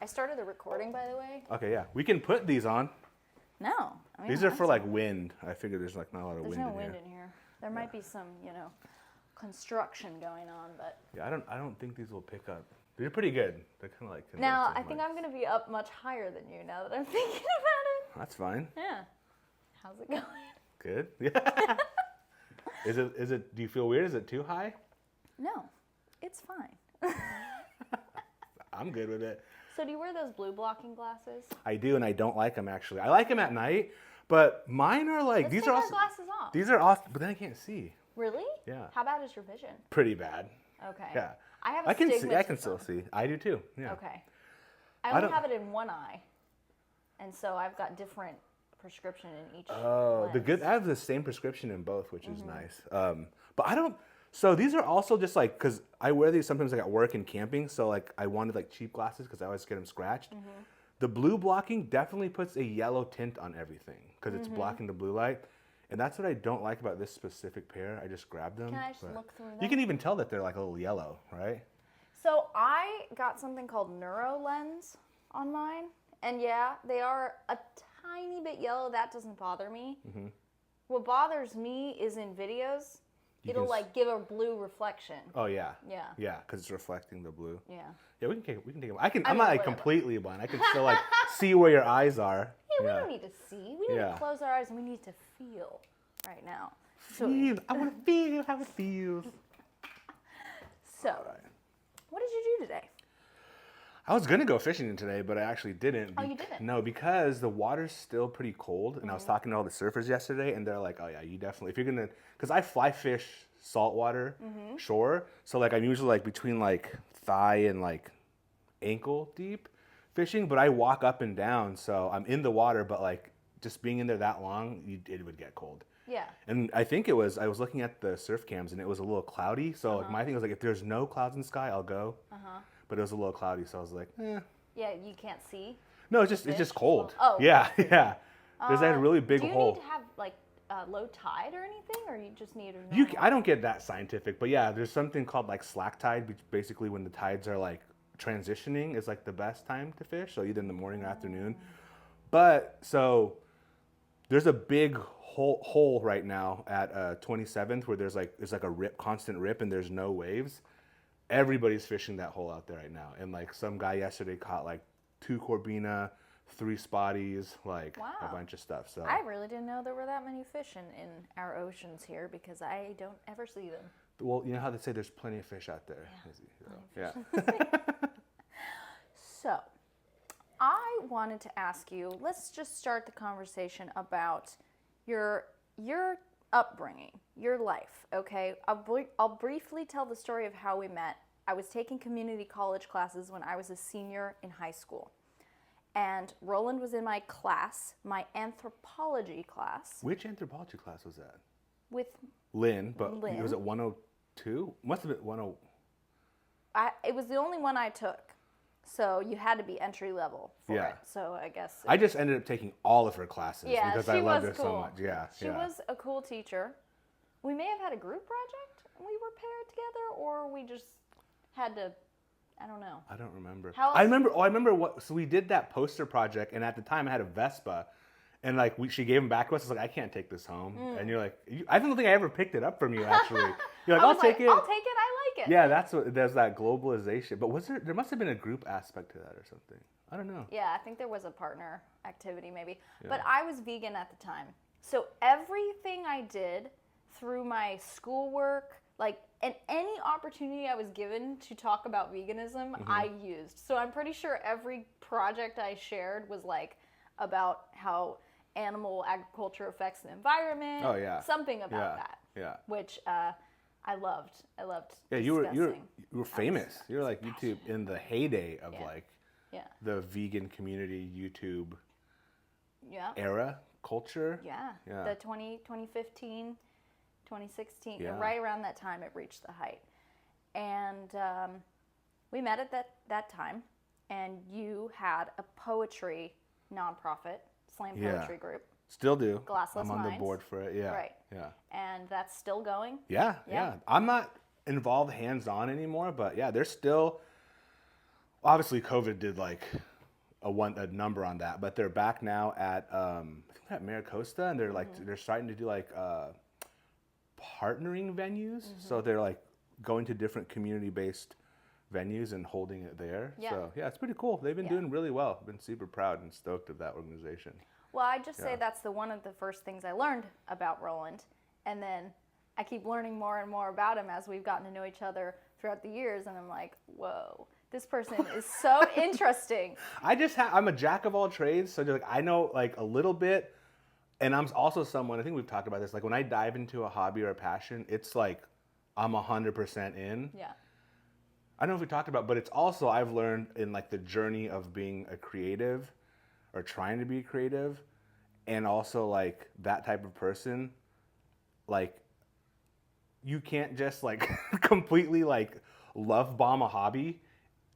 started the recording, by the way. Okay, yeah. We can put these on. No. I mean, These are for like wind. I figure there's like not a lot of wind in here. There's no wind in here. There might be some, construction going on, but. Yeah, I don't think these will pick up. They're pretty good. They're kind of like. Now, I think I'm going to be up much higher than you now that I'm thinking about it. That's fine. Yeah. How's it going? Good. Yeah. Is it? Do you feel weird? Is it too high? No, it's fine. I'm good with it. So do you wear those blue blocking glasses? I do, and I don't like them actually. I like them at night, but mine are like Let's take our glasses off. These are awesome, but then I can't see. Really? Yeah. How bad is your vision? Pretty bad. Okay. Yeah. I have I can see. I can still see. I do too. Yeah. Okay. I only have it in one eye, and so I've got different prescription in each. Oh, lens. I have the same prescription in both, which is nice. But I don't. So these are also just like, because I wear these sometimes like at work and camping. So like I wanted like cheap glasses because I always get them scratched. The blue blocking definitely puts a yellow tint on everything because it's blocking the blue light. And that's what I don't like about this specific pair. I just grabbed them. Can I just look through them? You can even tell that they're like a little yellow, right? So I got something called Neuro Lens on mine. And yeah, they are a tiny bit yellow. That doesn't bother me. What bothers me is in videos, it'll like give a blue reflection. Oh yeah. Yeah. Yeah, because it's reflecting the blue. Yeah. Yeah, we can take them. I'm not like completely blind. I can still like see where your eyes are. Yeah, we don't need to see. We need to close our eyes and we need to feel right now. Feel. I want to feel how it feels. So, what did you do today? I was going to go fishing today, but I actually didn't. Oh, you didn't? No, because the water's still pretty cold. And I was talking to all the surfers yesterday, and they're like, oh, yeah, you definitely, if you're going to, because I fly fish saltwater shore. So, like, I'm usually, like, between, like, thigh and, like, ankle deep fishing. But I walk up and down, so I'm in the water, but, like, just being in there that long, it would get cold. Yeah. And I think I was looking at the surf cams, and it was a little cloudy. So, like, my thing was, like, if there's no clouds in the sky, I'll go. But it was a little cloudy, so I was like, eh. Yeah, you can't see? No, it's just cold. Oh. Yeah, yeah. There's that really big hole. Do you hole. need to have, like, low tide or anything, or you just need a I don't get that scientific, but yeah, there's something called, like, slack tide, which basically when the tides are, like, transitioning is, like, the best time to fish, so either in the morning or afternoon. But, so, there's a big hole right now at 27th where there's like a constant rip, and there's no waves. Everybody's fishing that hole out there right now. And like some guy yesterday caught like 2 corbina, 3 spotties, like a bunch of stuff. So I really didn't know there were that many fish in our oceans here because I don't ever see them. Well, you know how they say there's plenty of fish out there. Yeah. So I wanted to ask you, let's just start the conversation about your upbringing, your life, okay? I'll briefly tell the story of how we met. I was taking community college classes when I was a senior in high school. And Rolland was in my class, my anthropology class. Which anthropology class was that? With Lynn, but was it 102? Must have been 10. It was the only one I took. So you had to be entry level for it. So I guess I just ended up taking all of her classes because I loved her so much. Yeah, she was a cool teacher. We may have had a group project and we were paired together, or we just had to. I don't know. I don't remember. I remember what. So we did that poster project, and at the time I had a Vespa, and like she gave them back to us. I was like, I can't take this home, and you're like, I don't think I ever picked it up from you. Actually, you're like, I'll take it. I'll take it. I like it. Yeah, there's that globalization. But there must have been a group aspect to that or something. I don't know. Yeah, I think there was a partner activity maybe. Yeah. But I was vegan at the time. So everything I did through my schoolwork, and any opportunity I was given to talk about veganism, I used. So I'm pretty sure every project I shared was about how animal agriculture affects the environment. Oh yeah. Something about that. Yeah. Which I loved. Yeah, you were famous. You were like YouTube in the heyday of the vegan community YouTube era culture. Yeah. The 2015, 2016, right around that time it reached the height. And we met at that time, and you had a poetry nonprofit, slam poetry group. Still do. Glassless I'm on Minds. the board for it. Yeah. Right. Yeah. And that's still going? Yeah. I'm not involved hands-on anymore, but yeah, there's still, obviously COVID did a number on that, but they're back now at I think they're at Maricosta, and they're like they're starting to do like partnering venues. So they're like going to different community-based venues and holding it there. Yeah. So yeah, it's pretty cool. They've been doing really well. I've been super proud and stoked of that organization. Well, I just say that's one of the first things I learned about Rolland, and then I keep learning more and more about him as we've gotten to know each other throughout the years, and I'm like, whoa, this person is so interesting. I'm a jack of all trades, so like I know like a little bit, and I'm also someone, I think we've talked about this, like when I dive into a hobby or a passion, it's like I'm 100% in. Yeah. I don't know if we talked about, but it's also I've learned in like the journey of being a creative or trying to be creative, and also like that type of person, like you can't just like completely like love bomb a hobby.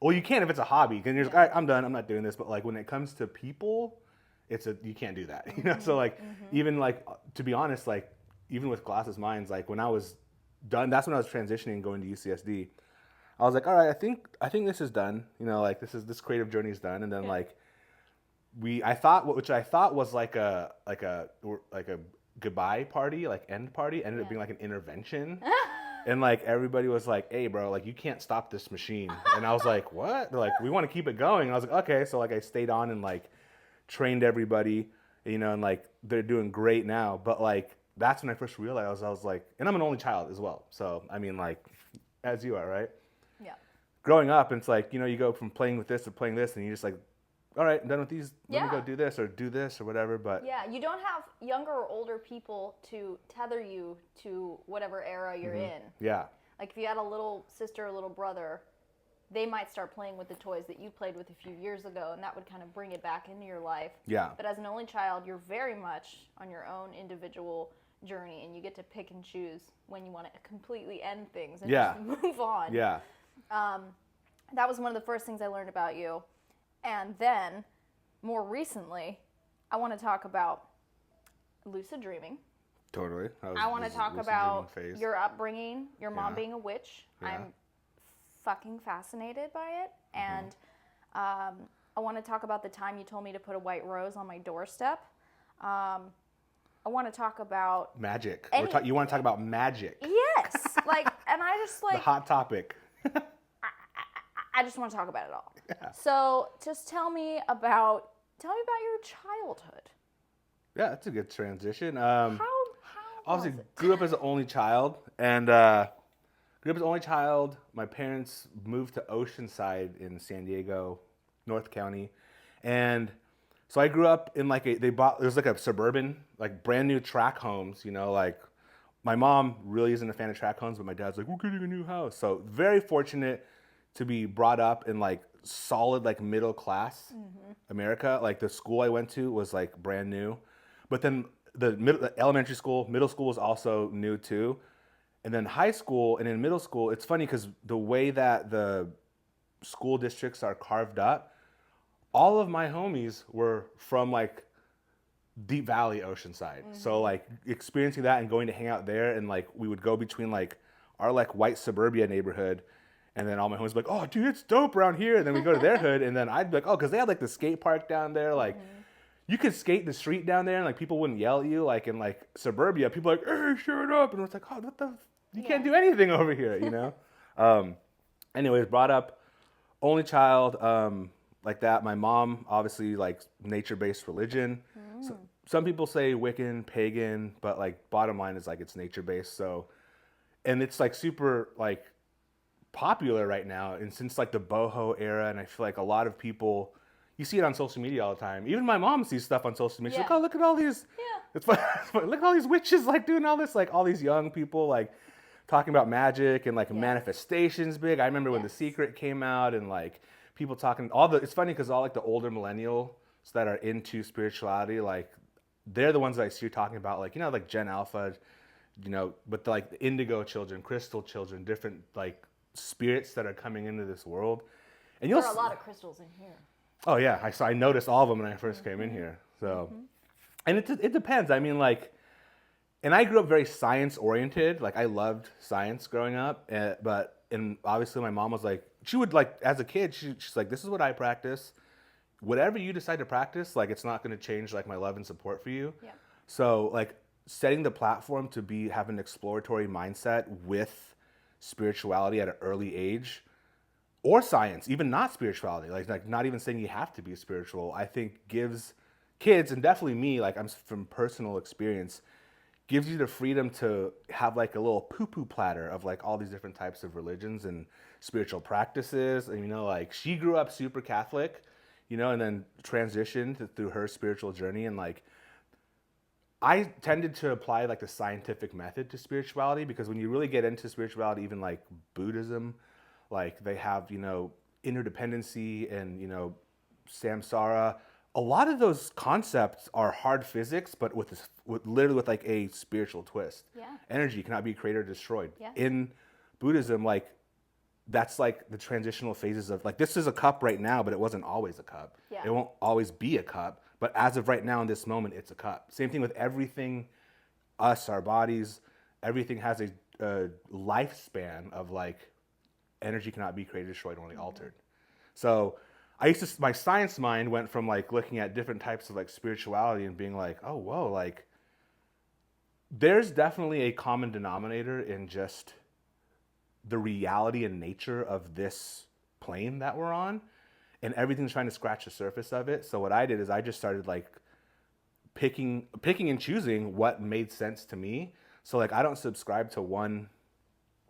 Well, you can if it's a hobby, because you're like, all right, I'm done, I'm not doing this. But like when it comes to people, you can't do that, you know. So like even like to be honest, like even with Glasses Minds, like when I was done, that's when I was transitioning and going to UCSD. I was like, all right, I think this is done, you know, like this creative journey is done. And then like I thought was like a goodbye party, like end party, ended up being like an intervention. And like everybody was like, hey bro, like you can't stop this machine. And I was like, what? They're like, we want to keep it going. And I was like, okay. So like I stayed on and like trained everybody, you know, and like they're doing great now. But like that's when I first realized, I was like, and I'm an only child as well. So I mean, like as you are, right? Yeah. Growing up, it's like, you know, you go from playing with this to playing this, and you just like, all right, I'm done with these. Let me go do this or whatever. But yeah, you don't have younger or older people to tether you to whatever era you're in. Yeah. Like if you had a little sister or little brother, they might start playing with the toys that you played with a few years ago, and that would kind of bring it back into your life. Yeah. But as an only child, you're very much on your own individual journey, and you get to pick and choose when you want to completely end things and just move on. Yeah. That was one of the first things I learned about you. And then, more recently, I want to talk about lucid dreaming. Totally. I want to talk about your upbringing, your mom being a witch. Yeah. I'm fucking fascinated by it. And I want to talk about the time you told me to put a white rose on my doorstep. I want to talk about... magic. You want to talk about magic. Yes. Like, and I just like... the hot topic. I just want to talk about it all. Yeah. So just tell me about your childhood. Yeah, that's a good transition. How obviously was it? grew up as an only child, and my parents moved to Oceanside in San Diego, North County, and so I grew up in like there's like a suburban, like brand new tract homes, you know, like my mom really isn't a fan of tract homes, but my dad's like, we're getting a new house. So very fortunate to be brought up in like solid like middle class America. Like the school I went to was like brand new, but then the elementary school, middle school was also new too, and then high school and in middle school, it's funny because the way that the school districts are carved up, all of my homies were from like Deep Valley, Oceanside. So like experiencing that and going to hang out there, and like we would go between like our like white suburbia neighborhood. And then all my homies would be like, oh, dude, it's dope around here. And then we go to their hood, and then I'd be like, oh, because they had like the skate park down there. Like, you could skate the street down there, and like people wouldn't yell at you. Like in like suburbia, people are like, hey, shut up. And it's like, oh, you can't do anything over here, you know? Anyways, brought up only child, like that. My mom, obviously, like nature-based religion. So, some people say Wiccan, pagan, but like bottom line is like it's nature-based. So, and it's like super like popular right now, and since like the boho era, and I feel like a lot of people, you see it on social media all the time. Even my mom sees stuff on social media. She's like, oh, look at all these. It's funny. Look at all these witches like doing all this, like all these young people like talking about magic and like manifestations big. I remember when The Secret came out, and like people talking it's funny because all like the older millennials that are into spirituality, like they're the ones that I see talking about, like, you know, like Gen Alpha, you know, but like the indigo children, crystal children, different like spirits that are coming into this world. And there are a lot of crystals in here. Oh yeah, I noticed all of them when I first came in here. So, and it depends. I mean, like, and I grew up very science oriented. Like I loved science growing up, and obviously my mom was like, she would like as a kid, she's like, this is what I practice. whatever you decide to practice, like it's not going to change like my love and support for you. Yeah. So like setting the platform to have an exploratory mindset with spirituality at an early age, or science, even not spirituality, like not even saying you have to be spiritual, I think gives kids, and definitely me, like I'm from personal experience, gives you the freedom to have like a little poo-poo platter of like all these different types of religions and spiritual practices. And, you know, like she grew up super Catholic, you know, and then transitioned through her spiritual journey. And like, I tended to apply like the scientific method to spirituality, because when you really get into spirituality, even like Buddhism, like they have, you know, interdependency and, you know, samsara. A lot of those concepts are hard physics, but literally with like a spiritual twist. Yeah. Energy cannot be created or destroyed. Yeah. In Buddhism, like that's like the transitional phases of like, this is a cup right now, but it wasn't always a cup. Yeah. It won't always be a cup, but as of right now in this moment, it's a cup. Same thing with everything, our bodies, everything has a lifespan of like, energy cannot be created, destroyed, only altered. So my science mind went from like looking at different types of like spirituality and being like, oh, whoa, like there's definitely a common denominator in just the reality and nature of this plane that we're on, and everything's trying to scratch the surface of it. So what I did is I just started like picking and choosing what made sense to me. So like I don't subscribe to one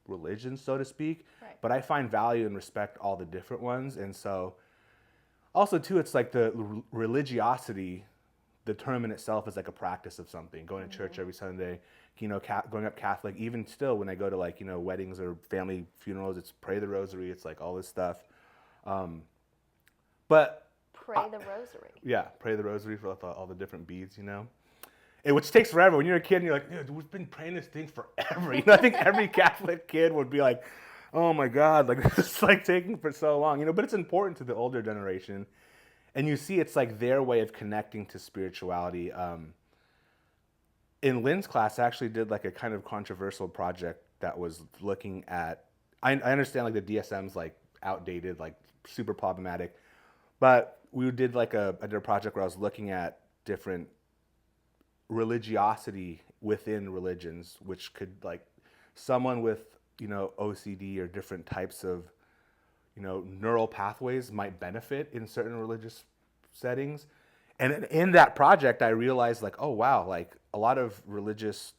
religion, so to speak, right, but I find value and respect all the different ones. And so also too, it's like the religiosity, the term in itself is like a practice of something, going to church every Sunday, you know, going up Catholic. Even still, when I go to like, you know, weddings or family funerals, it's pray the rosary, it's like all this stuff. But pray the rosary. Yeah, pray the rosary for all the different beads, you know. Which takes forever. When you're a kid and you're like, dude, we've been praying this thing forever. You know, I think every Catholic kid would be like, oh my God, like this is like taking for so long, you know, but it's important to the older generation. And you see it's like their way of connecting to spirituality. In Lynn's class, I actually did like a kind of controversial project that was looking at, I understand like the DSM's like outdated, like super problematic, but we did like I did a project where I was looking at different religiosity within religions, which could like someone with, you know, OCD or different types of, you know, neural pathways might benefit in certain religious settings. And in that project, I realized like, oh wow, like a lot of religious,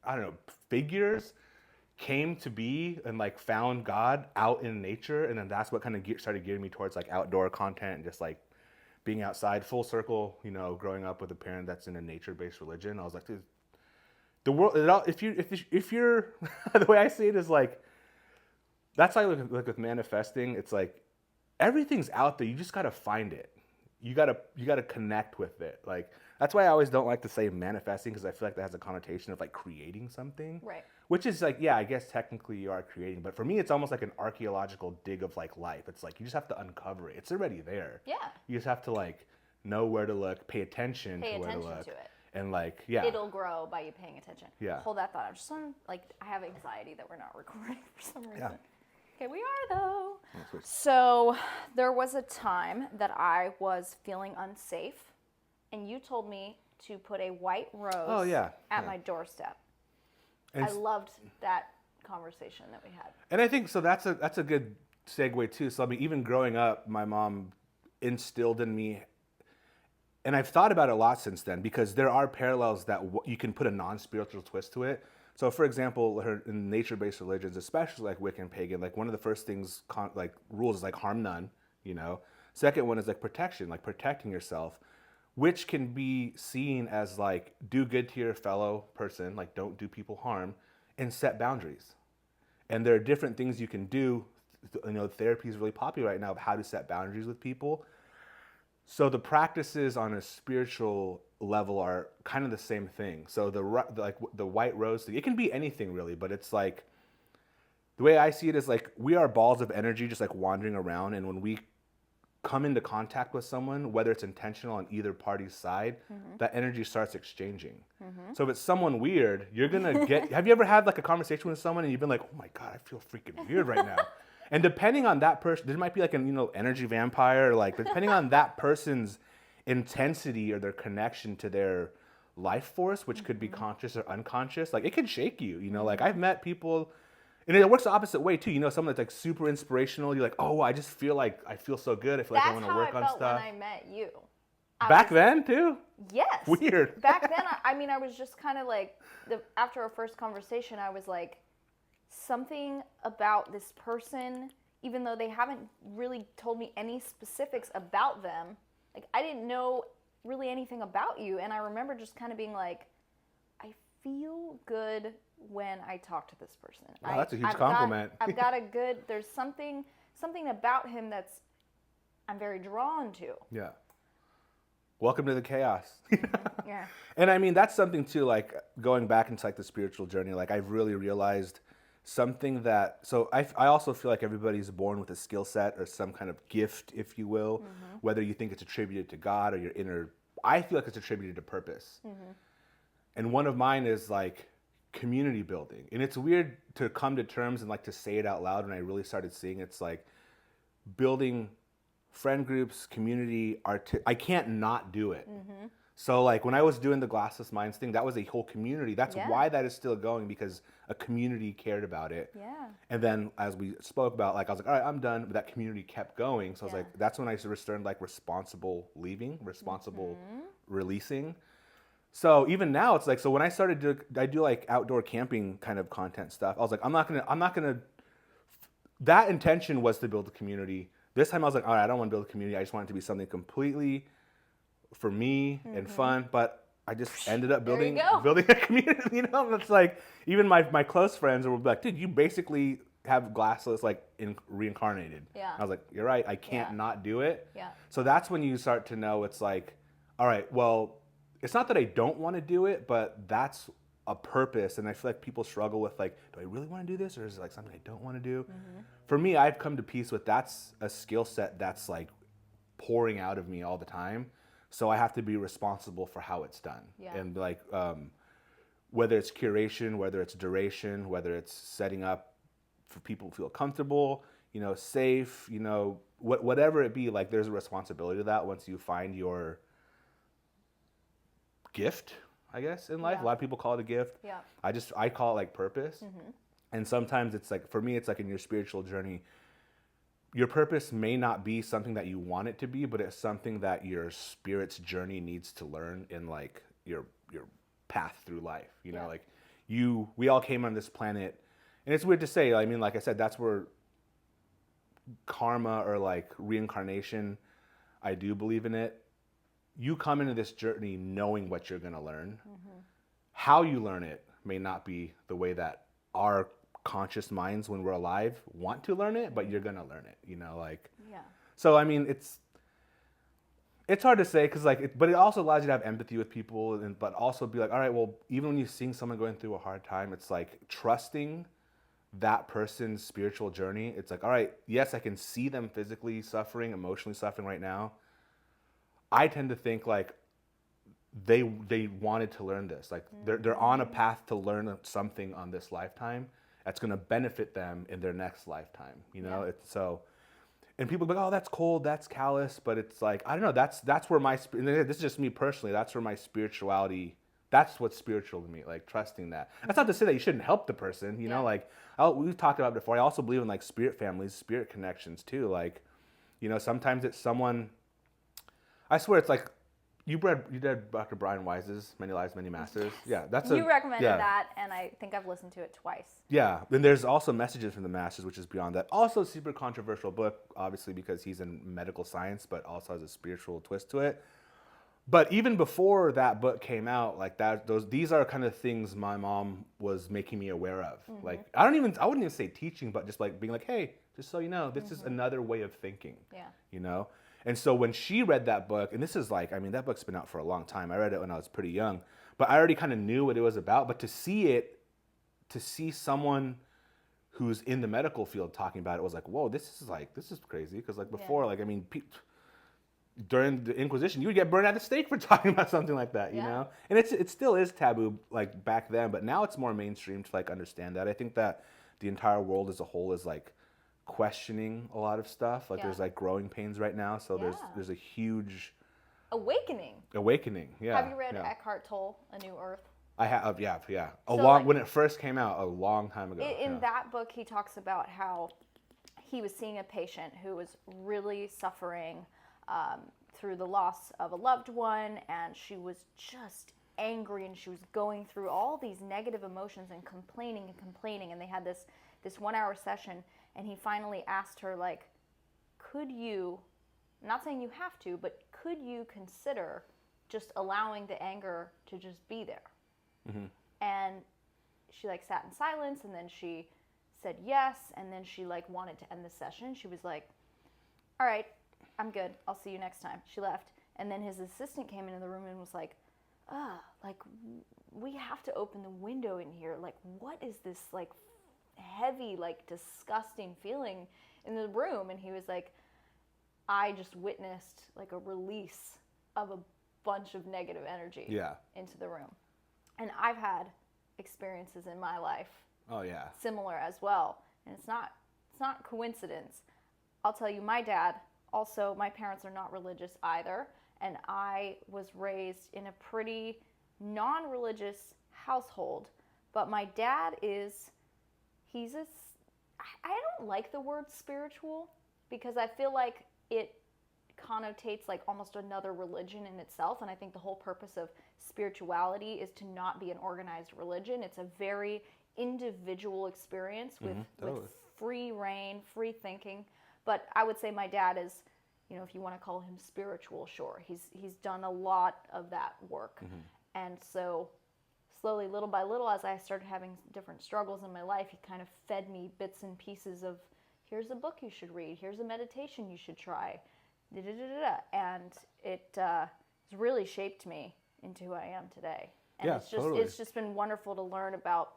I don't know, figures came to be and like found God out in nature. And then that's what kind of started gearing me towards like outdoor content and just like being outside, full circle, you know, growing up with a parent that's in a nature-based religion. I was like, dude, the world, if you're, the way I see it is like, that's how I look with manifesting. It's like, everything's out there. You just got to find it. You got to connect with it. Like, that's why I always don't like to say manifesting, because I feel like that has a connotation of like creating something. Right. Which is like, yeah, I guess technically you are creating. But for me, it's almost like an archaeological dig of like life. It's like, you just have to uncover it. It's already there. Yeah. You just have to like know where to look, pay attention to where to look. To it. And like, yeah. It'll grow by you paying attention. Yeah. Hold that thought. I'm just on, like, I have anxiety that we're not recording for some reason. Yeah. Okay, we are though. So there was a time that I was feeling unsafe, and you told me to put a white rose at my doorstep. And I loved that conversation that we had. And I think so that's a good segue too. So I mean, even growing up, my mom instilled in me, and I've thought about it a lot since then, because there are parallels that you can put a non-spiritual twist to it. So, for example, in nature-based religions, especially like Wiccan and pagan, like one of the first things, like rules, is like harm none. You know. Second one is like protection, like protecting yourself, which can be seen as like do good to your fellow person, like don't do people harm, and set boundaries. And there are different things you can do. You know, therapy is really popular right now of how to set boundaries with people. So the practices on a spiritual level are kind of the same thing. So the white rose thing, it can be anything really, but it's like, the way I see it is like we are balls of energy just like wandering around, and when we come into contact with someone, whether it's intentional on either party's side, that energy starts exchanging. So if it's someone weird, you're gonna get, have you ever had like a conversation with someone and you've been like, oh my God, I feel freaking weird right now. And depending on that person, there might be like an, energy vampire, like depending on that person's intensity or their connection to their life force, which could be conscious or unconscious, like it can shake you, like I've met people, and it works the opposite way too, someone that's like super inspirational, you're like, oh, I just feel like I feel so good, I feel like I want to work on stuff. That's how I felt when I met you. Back then too? Yes. Weird. Back then, I was just kind of like, after our first conversation, I was like, something about this person, even though they haven't really told me any specifics about them, like I didn't know really anything about you. And I remember just kind of being like, I feel good when I talk to this person. Wow, that's a huge compliment. I've got there's something about him that's I'm very drawn to. Yeah. Welcome to the chaos. Yeah. And I mean, that's something too, like going back into like the spiritual journey, like I've really realized something that, so I also feel like everybody's born with a skill set or some kind of gift, if you will, whether you think it's attributed to God or your inner, I feel like it's attributed to purpose. And one of mine is like community building. And it's weird to come to terms and like to say it out loud when I really started seeing it's like building friend groups, community, I can't not do it. So like when I was doing the Glassless Minds thing, that was a whole community. That's why that is still going, because a community cared about it. Yeah. And then as we spoke about, like I was like, all right, I'm done. But that community kept going. So I was like, that's when I sort of started like responsible leaving, responsible releasing. So even now it's like, so when I started I do like outdoor camping kind of content stuff. I was like, I'm not gonna, that intention was to build a community. This time I was like, all right, I don't want to build a community. I just want it to be something completely for me and fun. But I just ended up building a community, And it's like, even my close friends will be like, dude, you basically have Glassless like reincarnated. Yeah. I was like, you're right. I can't not do it. Yeah. So that's when you start to know it's like, all right, well, it's not that I don't want to do it, but that's a purpose. And I feel like people struggle with like, do I really want to do this? Or is it like something I don't want to do? For me, I've come to peace with that's a skill set that's like pouring out of me all the time. So I have to be responsible for how it's done. Yeah. And like, whether it's curation, whether it's duration, whether it's setting up for people to feel comfortable, safe, whatever it be, like there's a responsibility to that once you find your gift, I guess, in life. A lot of people call it a gift. Yeah. I call it like purpose. And sometimes it's like, for me, it's like in your spiritual journey, your purpose may not be something that you want it to be, but it's something that your spirit's journey needs to learn in like your path through life. Like we all came on this planet, and it's weird to say, I mean, like I said, that's where karma or like reincarnation, I do believe in it. You come into this journey knowing what you're going to learn. How you learn it may not be the way that our conscious minds when we're alive want to learn it, but you're going to learn it, So I mean, it's hard to say because but it also allows you to have empathy with people, but also be like, all right, well, even when you're seeing someone going through a hard time, it's like trusting that person's spiritual journey. It's like, all right, yes, I can see them physically suffering, emotionally suffering right now. I tend to think like they wanted to learn this. Like they're on a path to learn something on this lifetime that's going to benefit them in their next lifetime. It's so, and people be like, oh, that's cold, that's callous, but it's like, I don't know. That's where this is just me personally. That's where my spirituality. That's what's spiritual to me. Like trusting that. That's not to say that you shouldn't help the person. We've talked about it before. I also believe in like spirit families, spirit connections too. Like, sometimes it's someone. I swear it's like, you did Dr. Brian Wise's Many Lives, Many Masters. Yeah, you recommended that, and I think I've listened to it twice. Yeah, then there's also Messages from the Masters, which is beyond that. Also a super controversial book, obviously because he's in medical science, but also has a spiritual twist to it. But even before that book came out, like these are kind of things my mom was making me aware of. Like I wouldn't even say teaching, but just like being like, hey, just so you know, this is another way of thinking. Yeah. And so when she read that book, and this is like, I mean, that book's been out for a long time. I read it when I was pretty young, but I already kind of knew what it was about. But to see someone who's in the medical field talking about it was like, whoa, this is crazy. Because like before, like, I mean, during the Inquisition, you would get burned at the stake for talking about something like that, you know? And it still is taboo like back then, but now it's more mainstream to like understand that. I think that the entire world as a whole is like questioning a lot of stuff. Like there's like growing pains right now, so there's a huge awakening. Yeah. Have you read Eckhart Tolle, A New Earth? I have, yeah. So when it first came out, a long time ago. In that book, he talks about how he was seeing a patient who was really suffering through the loss of a loved one, and she was just angry, and she was going through all these negative emotions and complaining, and they had this 1 hour session, and he finally asked her, like, could you, I'm not saying you have to, but could you consider just allowing the anger to just be there? Mm-hmm. And she like sat in silence, and then she said yes, and then she like wanted to end the session. She was like, all right, I'm good, I'll see you next time. She left, and then his assistant came into the room and was like, like, we have to open the window in here. Like, what is this like heavy, like disgusting feeling in the room? And he was like, I just witnessed like a release of a bunch of negative energy into the room. And I've had experiences in my life similar as well. And it's not coincidence. I'll tell you, my dad, also, my parents are not religious either. And I was raised in a pretty non-religious household. But my dad I don't like the word spiritual, because I feel like it connotates like almost another religion in itself. And I think the whole purpose of spirituality is to not be an organized religion. It's a very individual experience with free reign, free thinking. But I would say my dad is, you know, if you want to call him spiritual, sure. He's done a lot of that work. Mm-hmm. And so slowly, little by little, as I started having different struggles in my life, he kind of fed me bits and pieces of, here's a book you should read, here's a meditation you should try, and it has really shaped me into who I am today. And it's just been wonderful to learn about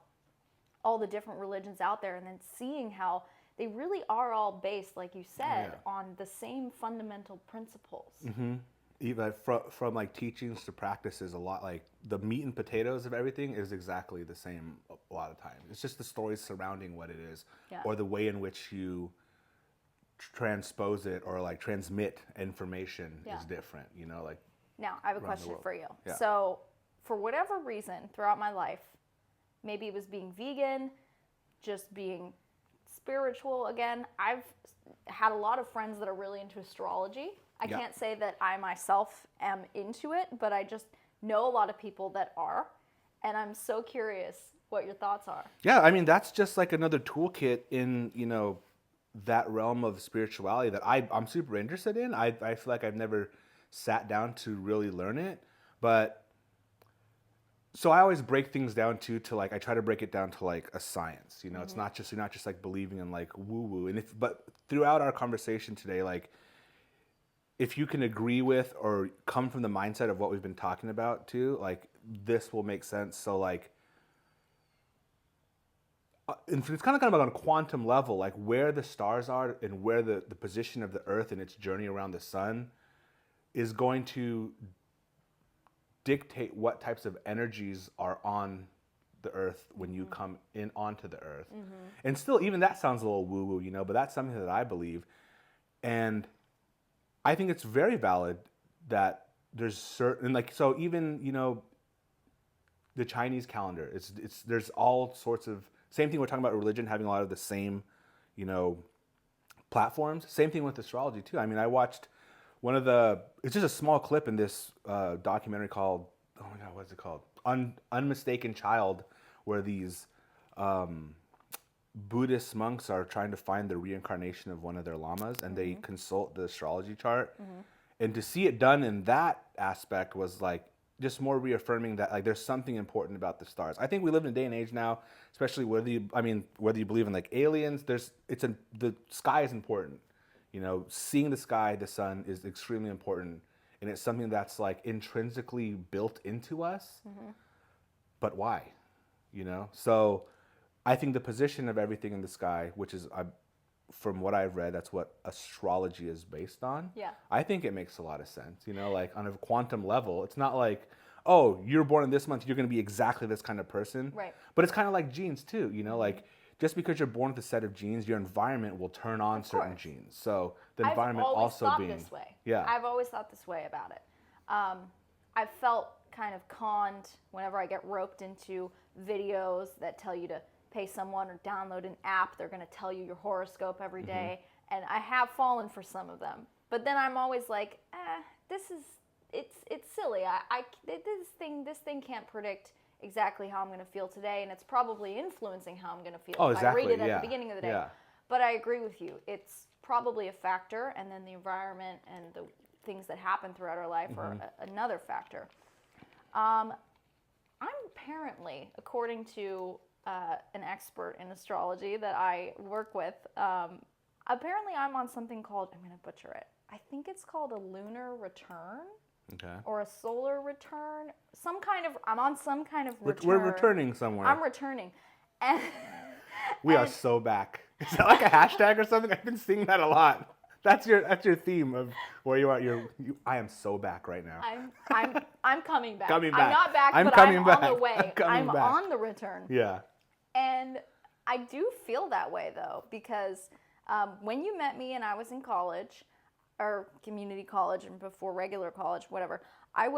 all the different religions out there, and then seeing how they really are all based, like you said, on the same fundamental principles. Mm-hmm. Even from like teachings to practices, a lot like the meat and potatoes of everything is exactly the same a lot of times. It's just the stories surrounding what it is, or the way in which you transpose it or like transmit information is different, you know, like. Now, I have a question for you. Yeah. So, for whatever reason, throughout my life, maybe it was being vegan, just being spiritual again, I've had a lot of friends that are really into astrology. I can't say that I myself am into it, but I just know a lot of people that are, and I'm so curious what your thoughts are. Yeah, I mean, that's just like another toolkit in, you know, that realm of spirituality that I'm super interested in. I feel like I've never sat down to really learn it, but so I always break things down to like, I try to break it down to like a science, you know. It's not just, you're not just like believing in like woo woo. And but throughout our conversation today, like, if you can agree with or come from the mindset of what we've been talking about too, like, this will make sense. So like, and it's kind of on a quantum level, like where the stars are and where the position of the Earth in its journey around the sun is going to dictate what types of energies are on the Earth when you come in onto the Earth. Mm-hmm. And still, even that sounds a little woo-woo, you know, but that's something that I believe. And I think it's very valid that there's certain, like, so even, you know, the Chinese calendar, there's all sorts of, same thing we're talking about religion having a lot of the same, you know, platforms. Same thing with astrology too. I mean, I watched it's just a small clip in this documentary called, oh my God, what's it called? Unmistaken Child, where these Buddhist monks are trying to find the reincarnation of one of their lamas, and they consult the astrology chart. Mm-hmm. And to see it done in that aspect was like just more reaffirming that like there's something important about the stars. I think we live in a day and age now, especially whether you believe in like aliens, the sky is important. You know, seeing the sky, the sun is extremely important, and it's something that's like intrinsically built into us. Mm-hmm. But why? You know, so I think the position of everything in the sky, which is, from what I've read, that's what astrology is based on. Yeah. I think it makes a lot of sense. You know, like on a quantum level, it's not like, oh, you're born in this month, you're going to be exactly this kind of person. Right. But it's kind of like genes too. You know, like just because you're born with a set of genes, your environment will turn on certain genes. So the I've environment always also thought being this way. yeah. I've always thought this way about it. I've felt kind of conned whenever I get roped into videos that tell you to pay someone or download an app. They're going to tell you your horoscope every day, and I have fallen for some of them. But then I'm always like, it's silly. This thing can't predict exactly how I'm going to feel today, and it's probably influencing how I'm going to feel if exactly. I read it at the beginning of the day. Yeah. But I agree with you. It's probably a factor, and then the environment and the things that happen throughout our life are another factor. I'm apparently, according to an expert in astrology that I work with, apparently I'm on something called, I'm going to butcher it, I think it's called a lunar return. Okay. Or a solar return. I'm on some kind of return. We're returning somewhere. I'm returning. And we are so back. Is that like a hashtag or something? I've been seeing that a lot. That's your theme of where you are. I am so back right now. I'm coming back. Coming back. I'm not back, I'm but coming I'm back. on the way. I'm back. on the return. Yeah. And I do feel that way though, because when you met me and I was in college, or community college and before regular college, whatever, I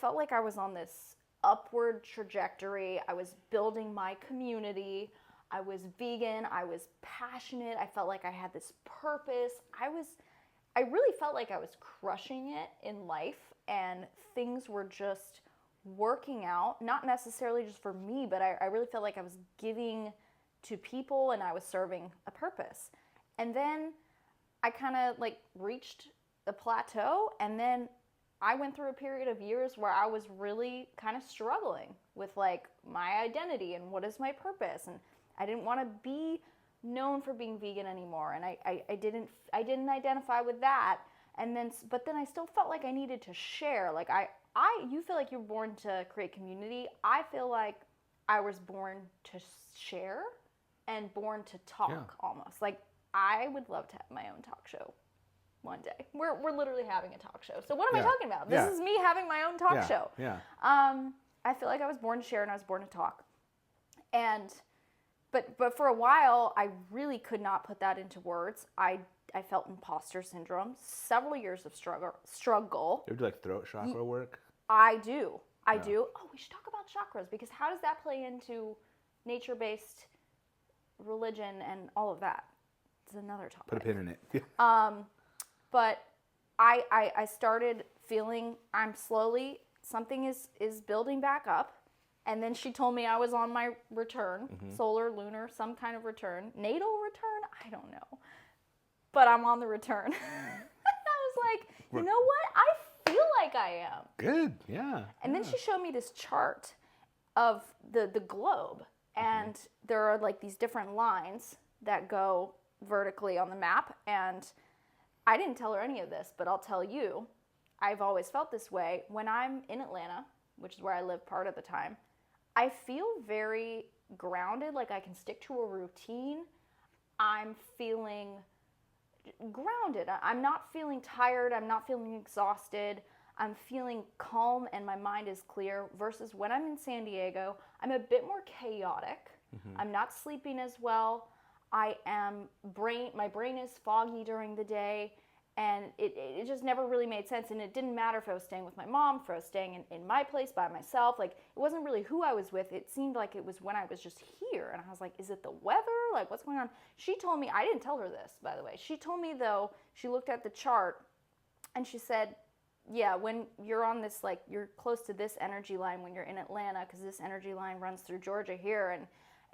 felt like I was on this upward trajectory. I was building my community. I was vegan. I was passionate. I felt like I had this purpose. I really felt like I was crushing it in life, and things were just working out, not necessarily just for me, but I really felt like I was giving to people and I was serving a purpose. And then I kind of like reached a plateau, and then I went through a period of years where I was really kind of struggling with like my identity and what is my purpose, and I didn't want to be known for being vegan anymore, and I didn't identify with that. And then, but then I still felt like I needed to share. Like you feel like you're born to create community. I feel like I was born to share and born to talk almost. Like I would love to have my own talk show one day. We're literally having a talk show. So what am I talking about? This is me having my own talk show. Yeah. I feel like I was born to share and I was born to talk. And but for a while I really could not put that into words. I felt imposter syndrome, several years of struggle. You ever do like throat chakra work? I do. I do. Oh, we should talk about chakras, because how does that play into nature-based religion and all of that? It's another topic. Put a pin in it. But I started feeling something is building back up. And then she told me I was on my return, solar, lunar, some kind of return. Natal return? I don't know. But I'm on the return. And I was like, you know what? I feel like I am. Good, yeah. And then she showed me this chart of the globe. And there are like these different lines that go vertically on the map. And I didn't tell her any of this, but I'll tell you, I've always felt this way. When I'm in Atlanta, which is where I live part of the time, I feel very grounded, like I can stick to a routine. I'm feeling grounded. I'm not feeling tired. I'm not feeling exhausted. I'm feeling calm and my mind is clear, versus when I'm in San Diego, I'm a bit more chaotic. I'm not sleeping as well. My brain is foggy during the day, and it just never really made sense. And it didn't matter if I was staying with my mom, if I was staying in my place by myself. Like, it wasn't really who I was with. It seemed like it was when I was just here. And I was like, is it the weather? Like, what's going on? She told me, I didn't tell her this, by the way. She told me, though, she looked at the chart and she said, yeah, when you're on this, like, you're close to this energy line when you're in Atlanta, because this energy line runs through Georgia here,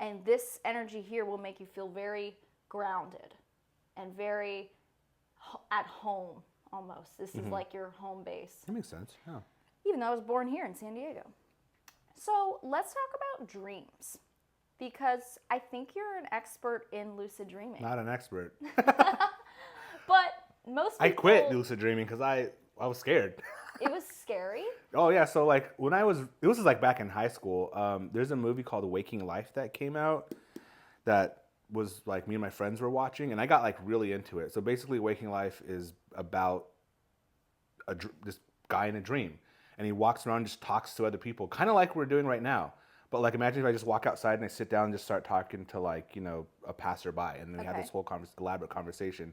and this energy here will make you feel very grounded and very at home almost. This is like your home base. That makes sense, yeah. Even though I was born here in San Diego. So let's talk about dreams, because I think you're an expert in lucid dreaming. Not an expert. But most people... I quit lucid dreaming because I was scared. It was scary? Oh, yeah. So, like, it was like back in high school. There's a movie called Waking Life that came out that was, like, me and my friends were watching, and I got, like, really into it. So, basically, Waking Life is about this guy in a dream, and he walks around and just talks to other people, kind of like we're doing right now. But like, imagine if I just walk outside and I sit down and just start talking to like, a passerby, and then we have Okay. this whole elaborate conversation.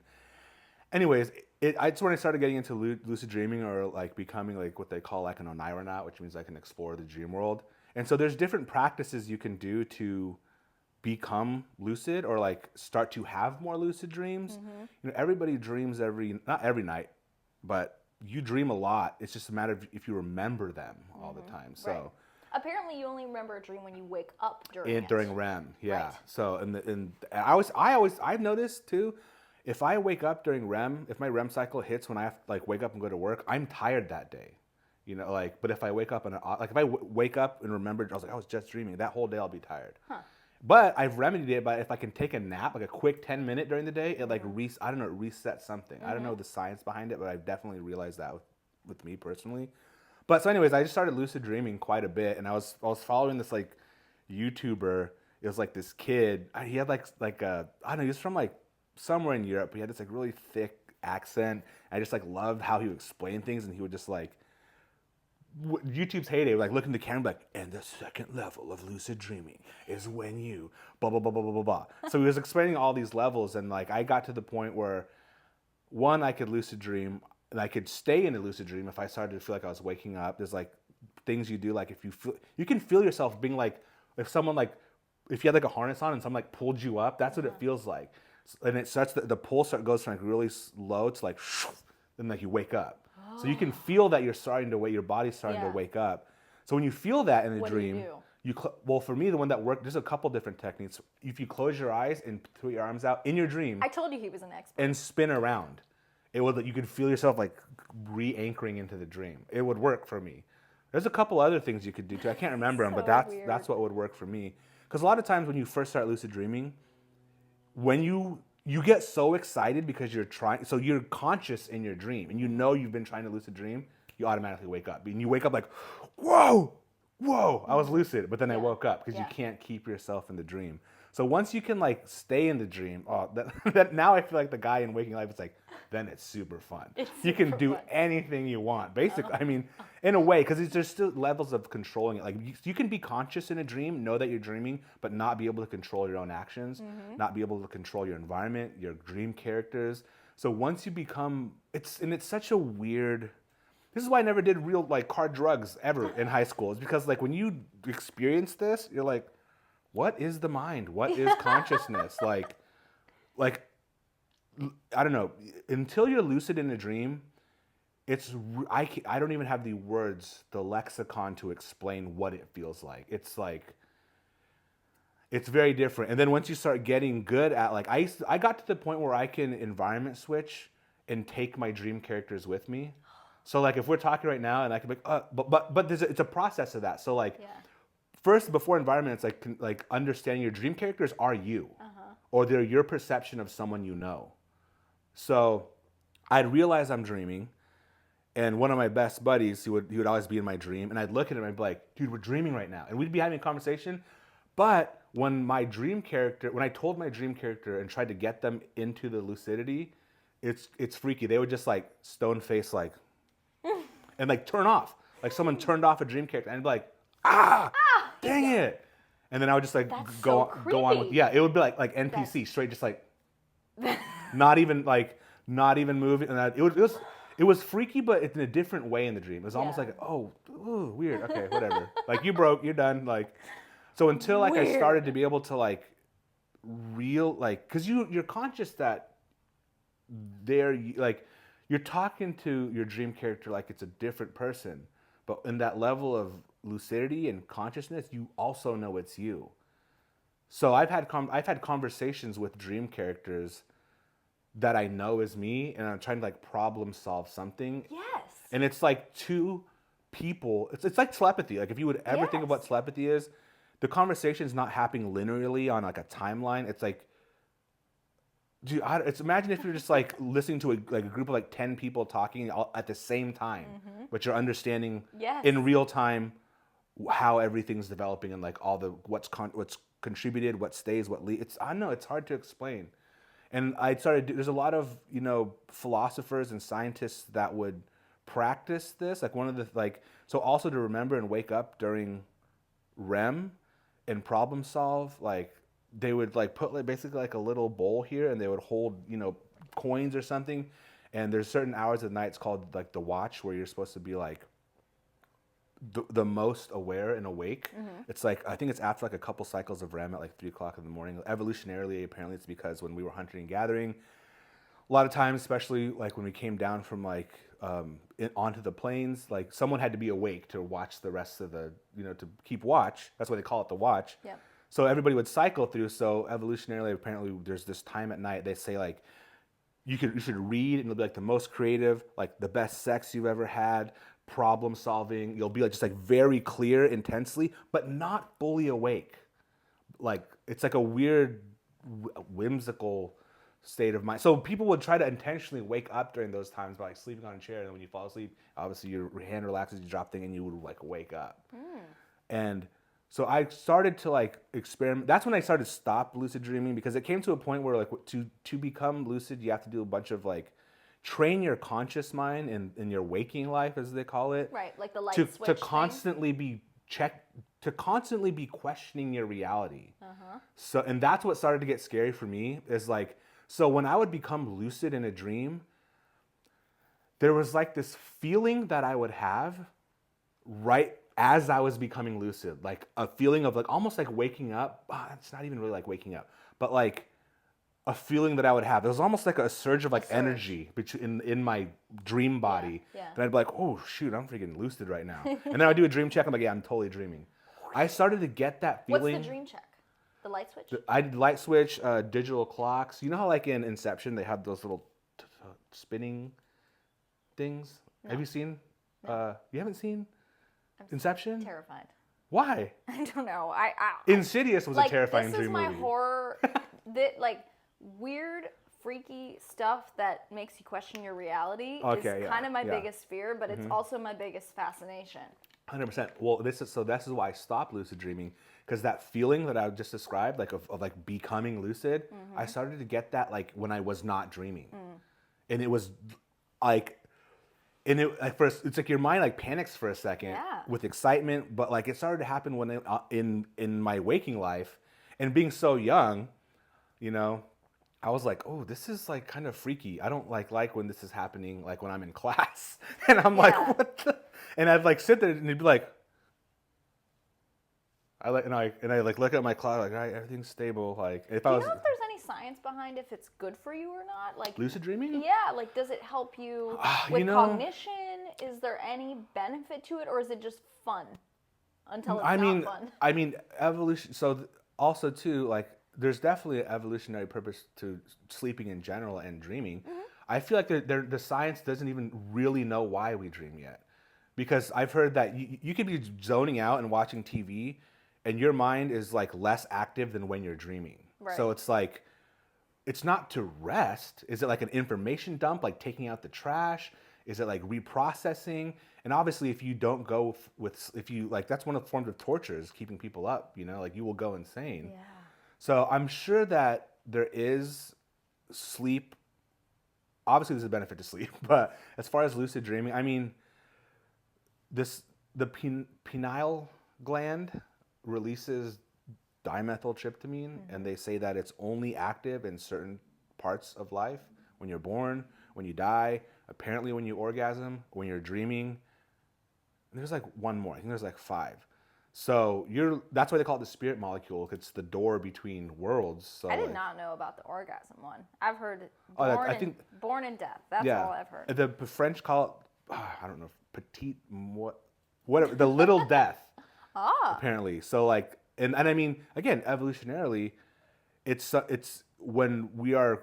Anyways, it's when I started getting into lucid dreaming, or like becoming like what they call like an oneironaut, which means I can explore the dream world. And so there's different practices you can do to become lucid, or like start to have more lucid dreams. Everybody dreams not every night, but you dream a lot. It's just a matter of if you remember them all the time. So. Right. Apparently, you only remember a dream when you wake up during it. During REM, yeah. Right. So I've noticed too, if I wake up during REM, if my REM cycle hits when I have to like wake up and go to work, I'm tired that day. But if I wake up if I wake up and remember, I was just dreaming, that whole day I'll be tired. Huh. But I've remedied it by if I can take a nap, like a quick 10-minute during the day, it like I don't know, it resets something. I don't know the science behind it, but I've definitely realized that with me personally. But so anyways, I just started lucid dreaming quite a bit, and I was following this like YouTuber. It was like this kid. He had like a, I don't know, he was from like somewhere in Europe. He had this like really thick accent. I just like loved how he would explain things, and he would just like, YouTube's heyday, like look in the camera, like, and the second level of lucid dreaming is when you blah blah blah blah blah blah blah. So he was explaining all these levels, and like I got to the point where, one, I could lucid dream, and I could stay in a lucid dream if I started to feel like I was waking up. There's like things you do, like if you can feel yourself being like, if you had like a harness on and someone like pulled you up, that's what it feels like. And it starts, the pulse goes from like really low to like, then like you wake up. So you can feel that your body's starting to wake up. So when you feel that in a dream, well, for me, the one that worked, there's a couple different techniques. If you close your eyes and put your arms out in your dream. I told you he was an expert. And spin around. You could feel yourself like re-anchoring into the dream. It would work for me. There's a couple other things you could do too. I can't remember them, but that's what would work for me. Because a lot of times when you first start lucid dreaming, when you get so excited because you're conscious in your dream, and you've been trying to lucid dream, you automatically wake up. And you wake up like, whoa, I was lucid, but then I woke up because you can't keep yourself in the dream. So once you can like stay in the dream, that now I feel like the guy in Waking Life is like, then it's super fun. You can do anything you want, basically. I mean, in a way, because there's still levels of controlling it. Like you can be conscious in a dream, know that you're dreaming, but not be able to control your own actions, not be able to control your environment, your dream characters. So once you become, it's such a weird. This is why I never did real like hard drugs ever in high school. It's because like when you experience this, you're like, what is the mind? What is consciousness? Like, I don't know. Until you're lucid in a dream, I don't even have the words, the lexicon to explain what it feels like. It's like, it's very different. And then once you start getting good at like, I got to the point where I can environment switch and take my dream characters with me. So like if we're talking right now and I can be but it's a process of that. So like, first, before environment, it's like understanding your dream characters are you, or they're your perception of someone you know. So I'd realize I'm dreaming, and one of my best buddies, he would always be in my dream, and I'd look at him and I'd be like, dude, we're dreaming right now. And we'd be having a conversation. But when I told my dream character and tried to get them into the lucidity, it's freaky. They would just like stone face like, and like turn off. Like someone turned off a dream character, and I'd be like, dang it. And then I would just like go on with, it would be like NPC, straight, just like, not even moving. And it was freaky, but it's in a different way in the dream. It was almost like, ooh, weird. Okay, whatever. Like you broke, you're done. Like, so until like I started to be able to like cause you're conscious that you're talking to your dream character like it's a different person, but in that level of lucidity and consciousness, you also know it's you. So I've had conversations with dream characters that I know is me, and I'm trying to like problem solve something. Yes. And it's like two people. It's like telepathy. Like if you would ever think of what telepathy is, the conversation's not happening linearly on like a timeline. It's like, dude, imagine if you're just like listening to a group of like 10 people talking all at the same time, but you're understanding in real time how everything's developing and like all the what's contributed, what stays, what leaves. I don't know, it's hard to explain. And there's a lot of, philosophers and scientists that would practice this. Like one of the, so also to remember and wake up during REM, and problem solve. Like they would like put like basically like a little bowl here, and they would hold, you know, coins or something. And there's certain hours of the night, it's called like the watch, where you're supposed to be like the most aware and awake. It's like, I think it's after like a couple cycles of REM at like 3 o'clock in the morning. Evolutionarily, apparently it's because when we were hunting and gathering, a lot of times, especially like when we came down from like onto the plains, like someone had to be awake to watch the rest of the, you know, to keep watch. That's why they call it the watch. Yep. So everybody would cycle through. So evolutionarily, apparently there's this time at night, they say like, you should read, and it'll be like the most creative, like the best sex you've ever had, problem solving. You'll be like just like very clear intensely, but not fully awake. Like it's like a weird whimsical state of mind. So people would try to intentionally wake up during those times by like sleeping on a chair, and then when you fall asleep, obviously your hand relaxes, you drop thing, and you would like wake up. And so I started to like experiment. That's when I started to stop lucid dreaming, because it came to a point where like to become lucid, you have to do a bunch of like train your conscious mind in your waking life, as they call it. Right, like the light to switch constantly be to constantly be questioning your reality. So, and that's what started to get scary for me, is like, so when I would become lucid in a dream, there was like this feeling that I would have right as I was becoming lucid, like a feeling of like almost like waking up. It's not even really like waking up, but like a feeling that I would have. It was almost like a surge of like energy in my dream body. Yeah. And I'd be like, oh shoot, I'm freaking lucid right now. And then I'd do a dream check. I'm like, yeah, I'm totally dreaming. I started to get that feeling. What's the dream check? The light switch? I did light switch, digital clocks. You know how like in Inception they have those little spinning things? No. Have you seen? No. You haven't seen Inception? Terrified. Why? I don't know. Insidious was like, a terrifying dream movie. This is my horror, like weird, freaky stuff that makes you question your reality is kind of my biggest fear, but it's also my biggest fascination. 100%. Well, this is why I stopped lucid dreaming, because that feeling that I just described, like of like becoming lucid, I started to get that like when I was not dreaming, and it was like, and it at first it's like your mind like panics for a second with excitement, but like it started to happen when in my waking life, and being so young, you know, I was like, oh, this is like kind of freaky. I don't like when this is happening, like when I'm in class, and I'm like, what the? And I'd like sit there and he'd be like, I like look at my clock, like, all right, everything's stable. Like if Do you know if there's any science behind if it's good for you or not? Like lucid dreaming? Yeah, like does it help you with cognition? Is there any benefit to it, or is it just fun until it's not fun? I mean, evolution. So also too, like there's definitely an evolutionary purpose to sleeping in general and dreaming. I feel like the science doesn't even really know why we dream yet. Because I've heard that you could be zoning out and watching TV, and your mind is like less active than when you're dreaming. Right. So it's like, it's not to rest. Is it like an information dump, like taking out the trash? Is it like reprocessing? And obviously, if you don't go if you like, that's one of the forms of torture, is keeping people up. You know, like you will go insane. Yeah. So I'm sure that there is sleep. Obviously, there's a benefit to sleep, but as far as lucid dreaming, I mean, the pineal gland releases dimethyltryptamine, and they say that it's only active in certain parts of life: when you're born, when you die, apparently when you orgasm, when you're dreaming. And there's like one more. I think there's like 5. So that's why they call it the spirit molecule. It's the door between worlds. So I did not know about the orgasm one. I've heard born and death. That's all I've heard. The French call it, I don't know, petite, whatever, the little death. Apparently. So like, and I mean, again, evolutionarily, it's when we are,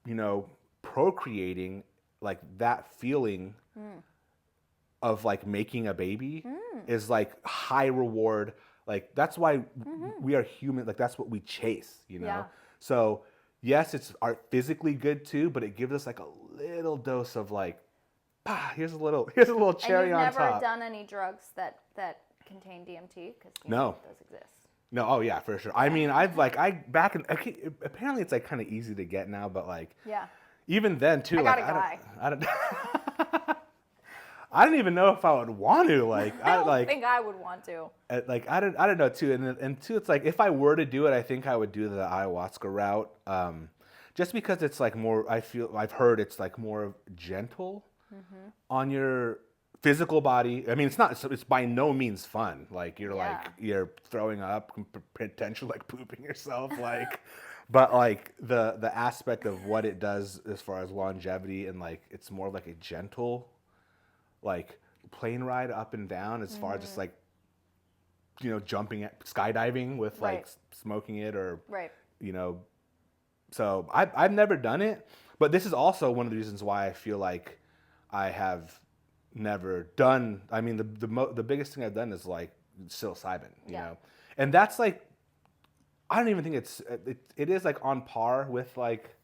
you know, procreating, like that feeling of like making a baby is like high reward. Like that's why we are human. Like that's what we chase, you know? Yeah. So yes, it's physically good too, but it gives us like a little dose of like, here's a little cherry on top. And you've never done any drugs that contain DMT? Because no, it does exist. No, oh yeah, for sure. I mean, apparently it's like kind of easy to get now, but like, even then too, I got a guy. I don't I don't even know if I would want to. Like, I don't think I would want to. Like, I don't know too. And two, it's like if I were to do it, I think I would do the ayahuasca route. Just because it's like more. I've heard it's like more gentle on your physical body. I mean, it's by no means fun. Like you're throwing up, potentially like pooping yourself, like. But like the aspect of what it does as far as longevity, and like it's more like a gentle, like plane ride up and down as far as just like, jumping at skydiving with like smoking it or So I've never done it, but this is also one of the reasons why I feel like I have never done. I mean, the biggest thing I've done is like psilocybin, you know, and that's like. I don't even think it is like on par with like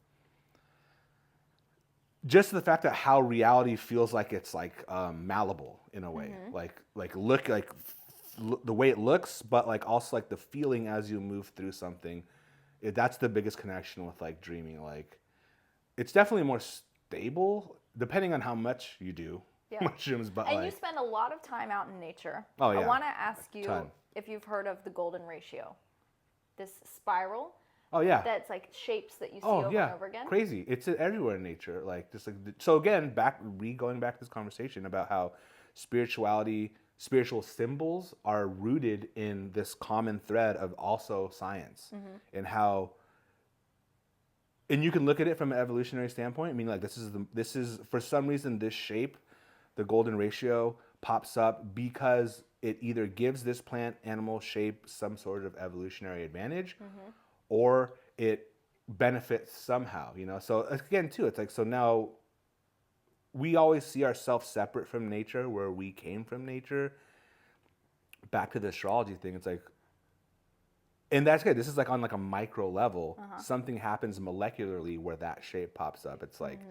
just the fact that how reality feels like it's like malleable in a way, like the way it looks, but like also like the feeling as you move through something. That's the biggest connection with like dreaming. Like it's definitely more stable depending on how much you do mushrooms, but and you spend a lot of time out in nature. Oh yeah. I want to ask you if you've heard of the golden ratio. This spiral. Oh yeah. That's like shapes that you see over and over again. Crazy. It's everywhere in nature. Like just like so again, going back to this conversation about how spiritual symbols are rooted in this common thread of also science, and how. And you can look at it from an evolutionary standpoint. I mean, like this is for some reason this shape, the golden ratio, pops up because it either gives this plant animal shape some sort of evolutionary advantage or it benefits somehow, So again, too, it's like, so now we always see ourselves separate from nature, where we came from nature. Back to the astrology thing, it's like, and that's good. This is like on like a micro level, something happens molecularly where that shape pops up. It's like,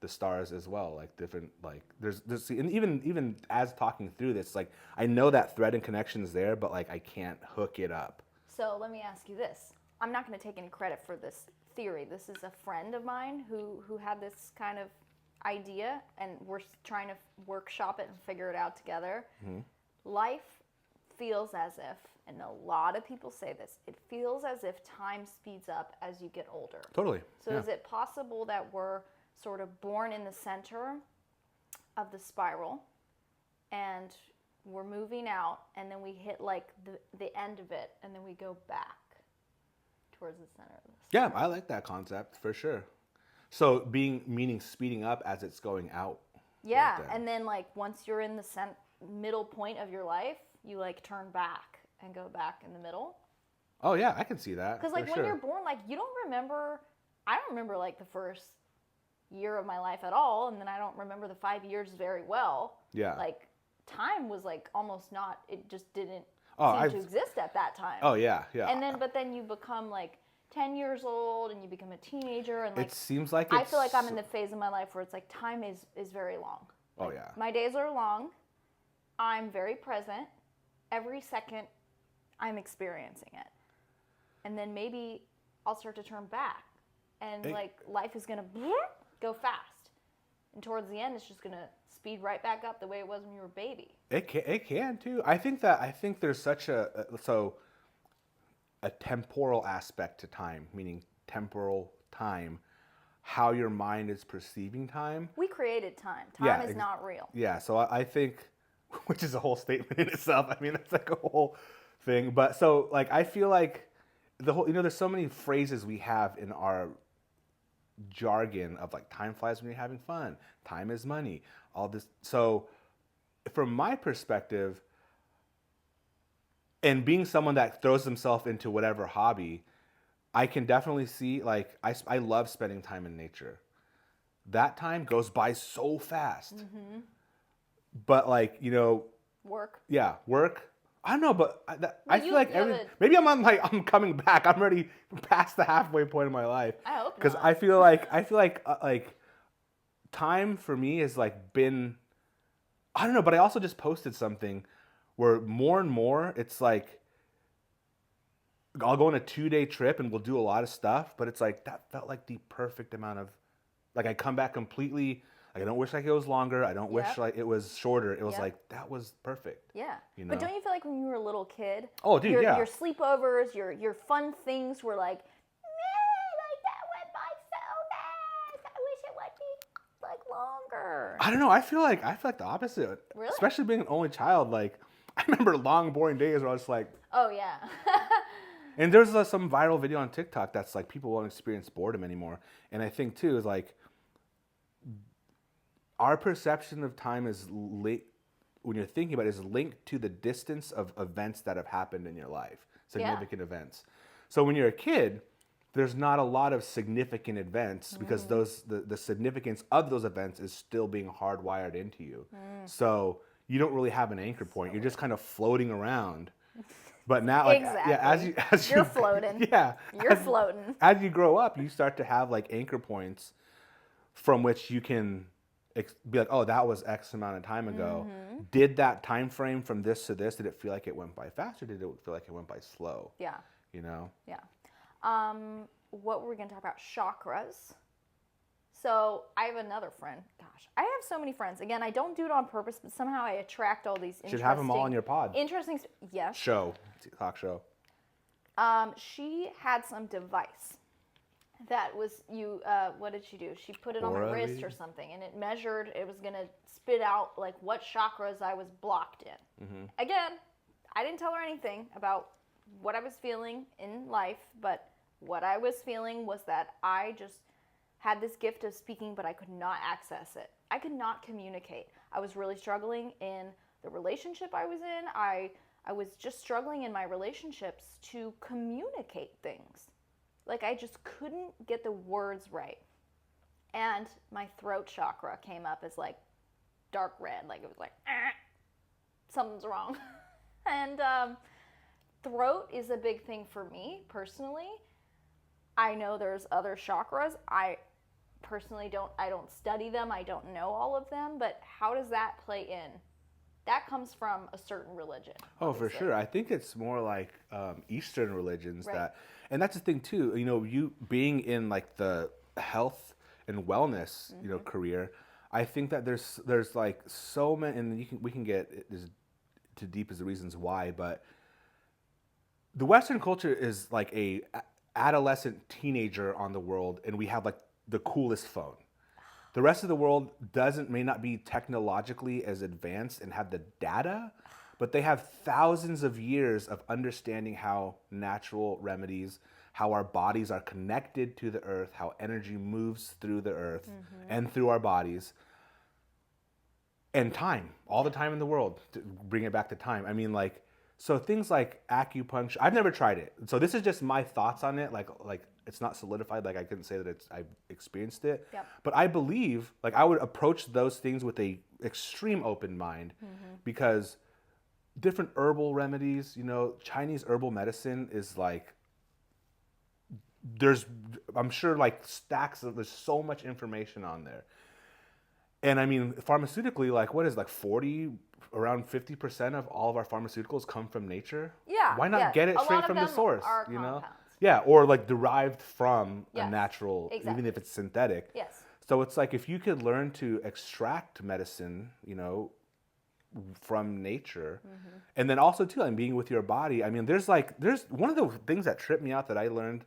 the stars as well, like different, like there's and even as talking through this, like I know that thread and connection is there, but like I can't hook it up. So let me ask you this. I'm not going to take any credit for this theory. This is a friend of mine who had this kind of idea, and we're trying to workshop it and figure it out together. Life feels as if, and a lot of people say this, it feels as if time speeds up as you get older. Totally. So is it possible that we're sort of born in the center of the spiral and we're moving out, and then we hit like the end of it, and then we go back towards the center of the spiral? Yeah, I like that concept for sure. So meaning speeding up as it's going out. Yeah, and then like once you're in the middle point of your life, you like turn back and go back in the middle. Oh yeah, I can see that. Because like when you're born, like I don't remember like the first year of my life at all, and then I don't remember the 5 years very well. Yeah. Like time was like almost not, it just didn't seem to exist at that time. Oh yeah. But then you become like 10 years old and you become a teenager, and like it seems like I feel like I'm in the phase of my life where it's like time is very long. Oh like, yeah. My days are long. I'm very present. Every second I'm experiencing it. And then maybe I'll start to turn back, and like life is going to go fast, and towards the end it's just going to speed right back up the way it was when you were a baby. It can too. I think there's such a temporal aspect to time, meaning temporal time, how your mind is perceiving time. We created time. Time is not real. Yeah, so I think, which is a whole statement in itself. I mean, that's like a whole thing. But so like I feel like the whole, there's so many phrases we have in our jargon of like time flies when you're having fun, time is money, all this. So from my perspective, and being someone that throws himself into whatever hobby, I can definitely see, like, I love spending time in nature. That time goes by so fast. But like, Work. Yeah, work. I don't know, but I feel like maybe I'm coming back. I'm already past the halfway point of my life. I hope because not. I feel like time for me has like been, I don't know, but I also just posted something where more and more it's like I'll go on a 2-day trip and we'll do a lot of stuff, but it's like that felt like the perfect amount of, like I come back completely, Like, I don't wish like it was longer. I don't wish Yep. like it was shorter. It was Yep. like, that was perfect. Yeah. You But know? don't you feel like when you were a little kid, Oh, dude, yeah. your sleepovers, your fun things were like, man, like that went by so fast. I wish it would be like longer. I don't know. I feel like the opposite. Really? Especially being an only child. Like, I remember long, boring days where I was like, Oh yeah. and there's some viral video on TikTok that's like people won't experience boredom anymore. And I think too is like our perception of time is when you're thinking about it, is linked to the distance of events that have happened in your life, significant events. So when you're a kid, there's not a lot of significant events because the significance of those events is still being hardwired into you. So you don't really have an anchor point. You're just kind of floating around. But now, like, Exactly. yeah, as You're floating. Yeah, You're floating. As you grow up, you start to have like anchor points from which you can be like, oh, that was X amount of time ago. Did that time frame from this to this, did it feel like it went by fast, or did it feel like it went by slow? Yeah. You know? Yeah. What were we going to talk about? Chakras. So I have another friend. Gosh, I have so many friends. Again, I don't do it on purpose, but somehow I attract all these interesting. Should have them all on your pod. Interesting. Yes. Talk show. She had some device that was what did she do? She put it on Aura my wrist reading? or something, and it measured. It was gonna spit out like what chakras I was blocked in. Again, I didn't tell her anything about what I was feeling in life, but what I was feeling was that I just had this gift of speaking, but I could not access it. I could not communicate. I was really struggling in the relationship I was in. I was just struggling in my relationships to communicate things. Like I just couldn't get the words right. And my throat chakra came up as like dark red. Like it was like, something's wrong. And throat is a big thing for me personally. I know there's other chakras. I personally don't study them. I don't know all of them, but how does that play in? That comes from a certain religion. Oh, obviously. for sure. I think it's more like Eastern religions Right. and that's the thing too. You know, you being in like the health and wellness, you know, career. I think that there's like so many, and we can get as too deep as the reasons why, but the Western culture is like a adolescent teenager on the world, and we have like the coolest phone. The rest of the world may not be technologically as advanced and have the data, but they have thousands of years of understanding how natural remedies, how our bodies are connected to the earth, how energy moves through the earth and through our bodies. And time, all the time in the world, to bring it back to time. I mean, like, so things like acupuncture, I've never tried it. So this is just my thoughts on it. Like it's not solidified. Like I couldn't say that I've experienced it. Yep. But I believe, like I would approach those things with a extreme open mind because different herbal remedies, you know, Chinese herbal medicine is like, I'm sure like there's so much information on there. And I mean, pharmaceutically, like what is like around 50% of all of our pharmaceuticals come from nature? Yeah. Why not get it A lot straight of from the them source, are you know? compounds. Yeah, or like derived from a Yes, natural, even exactly. if it's synthetic. Yes. So it's like if you could learn to extract medicine, you know, from nature, and then also too, like being with your body. I mean, there's one of the things that tripped me out that I learned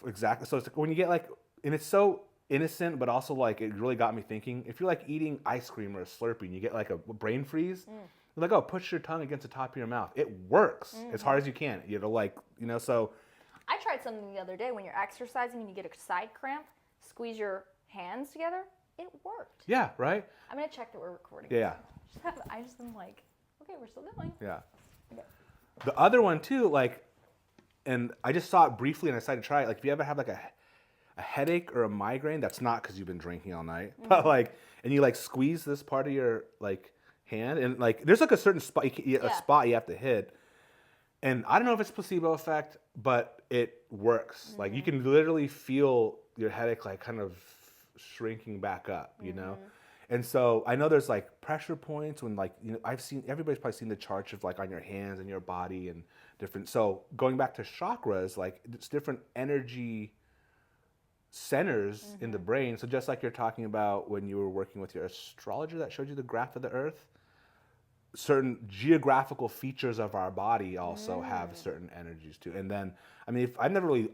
exactly. So it's like when you get like, and it's so innocent, but also like it really got me thinking. If you're like eating ice cream or a Slurpee, and you get like a brain freeze. You're like, oh, push your tongue against the top of your mouth. It works as hard as you can. You know, like, you know, so. I tried something the other day when you're exercising and you get a side cramp, squeeze your hands together. It worked. Yeah, right? I'm going to check that we're recording. Yeah. I just am like, okay, we're still going. Yeah. Okay. The other one too, like, and I just saw it briefly and I decided to try it. Like, if you ever have like a headache or a migraine, that's not because you've been drinking all night, but like, and you like squeeze this part of your like hand, and like, there's like a certain spot, spot you have to hit. And I don't know if it's placebo effect, but it works. Like you can literally feel your headache like kind of shrinking back up, you know? And so I know there's like pressure points when like, you know, everybody's probably seen the charts of like on your hands and your body and different. So going back to chakras, like it's different energy centers in the brain. So just like you're talking about when you were working with your astrologer that showed you the graph of the earth, certain geographical features of our body also have certain energies too. And then, I mean, if I've never really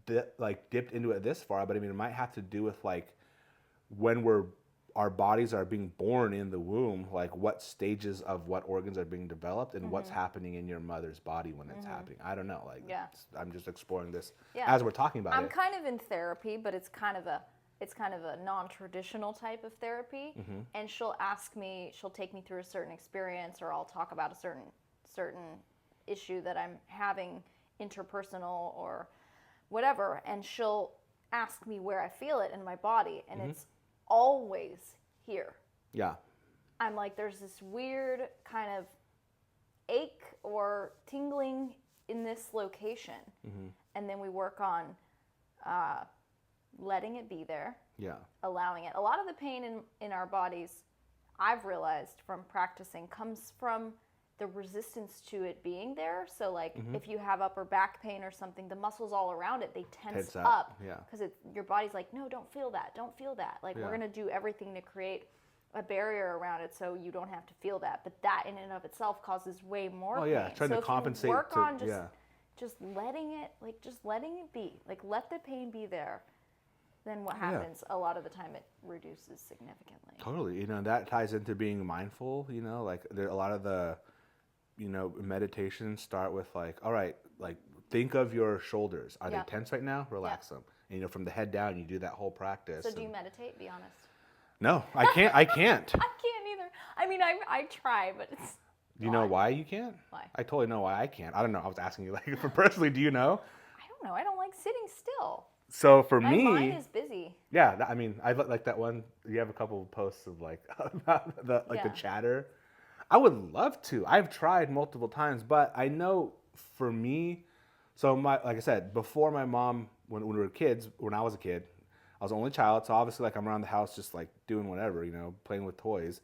dipped into it this far, but I mean, it might have to do with like when our bodies are being born in the womb, like what stages of what organs are being developed and what's happening in your mother's body when it's happening. I don't know. Like, I'm just exploring this as we're talking about it. I'm kind of in therapy, but it's kind of a non-traditional type of therapy. And she'll take me through a certain experience, or I'll talk about a certain issue that I'm having, interpersonal or whatever, and she'll ask me where I feel it in my body, and it's always here. Yeah. I'm like, there's this weird kind of ache or tingling in this location. And then we work on letting it be there. Yeah. Allowing it. A lot of the pain in our bodies, I've realized from practicing, comes from the resistance to it being there. So like if you have upper back pain or something, the muscles all around it, they tense up. Yeah. Because your body's like, no, don't feel that. Don't feel that. Like we're going to do everything to create a barrier around it so you don't have to feel that. But that in and of itself causes way more pain. Trying to compensate. You work on just letting it, like just letting it be. Like let the pain be there. Then what happens? A lot of the time it reduces significantly. Totally. That ties into being mindful, like a lot of the meditations start with like, all right, like think of your shoulders. Are they tense right now? Relax them. And, from the head down, you do that whole practice. So do you meditate? Be honest. No, I can't. I can't. I can't either. I mean, I try, but it's. Do you know why you can't? Why? I totally know why I can't. I don't know. I was asking you, like, for personally, do you know? I don't know. I don't like sitting still. So for me, my mind is busy. Yeah, I mean, I like that one. You have a couple of posts of like the chatter. I would love to. I've tried multiple times, but I know for me, so like I said, before my mom, when we were kids, when I was a kid, I was the only child, so obviously like I'm around the house just like doing whatever, playing with toys.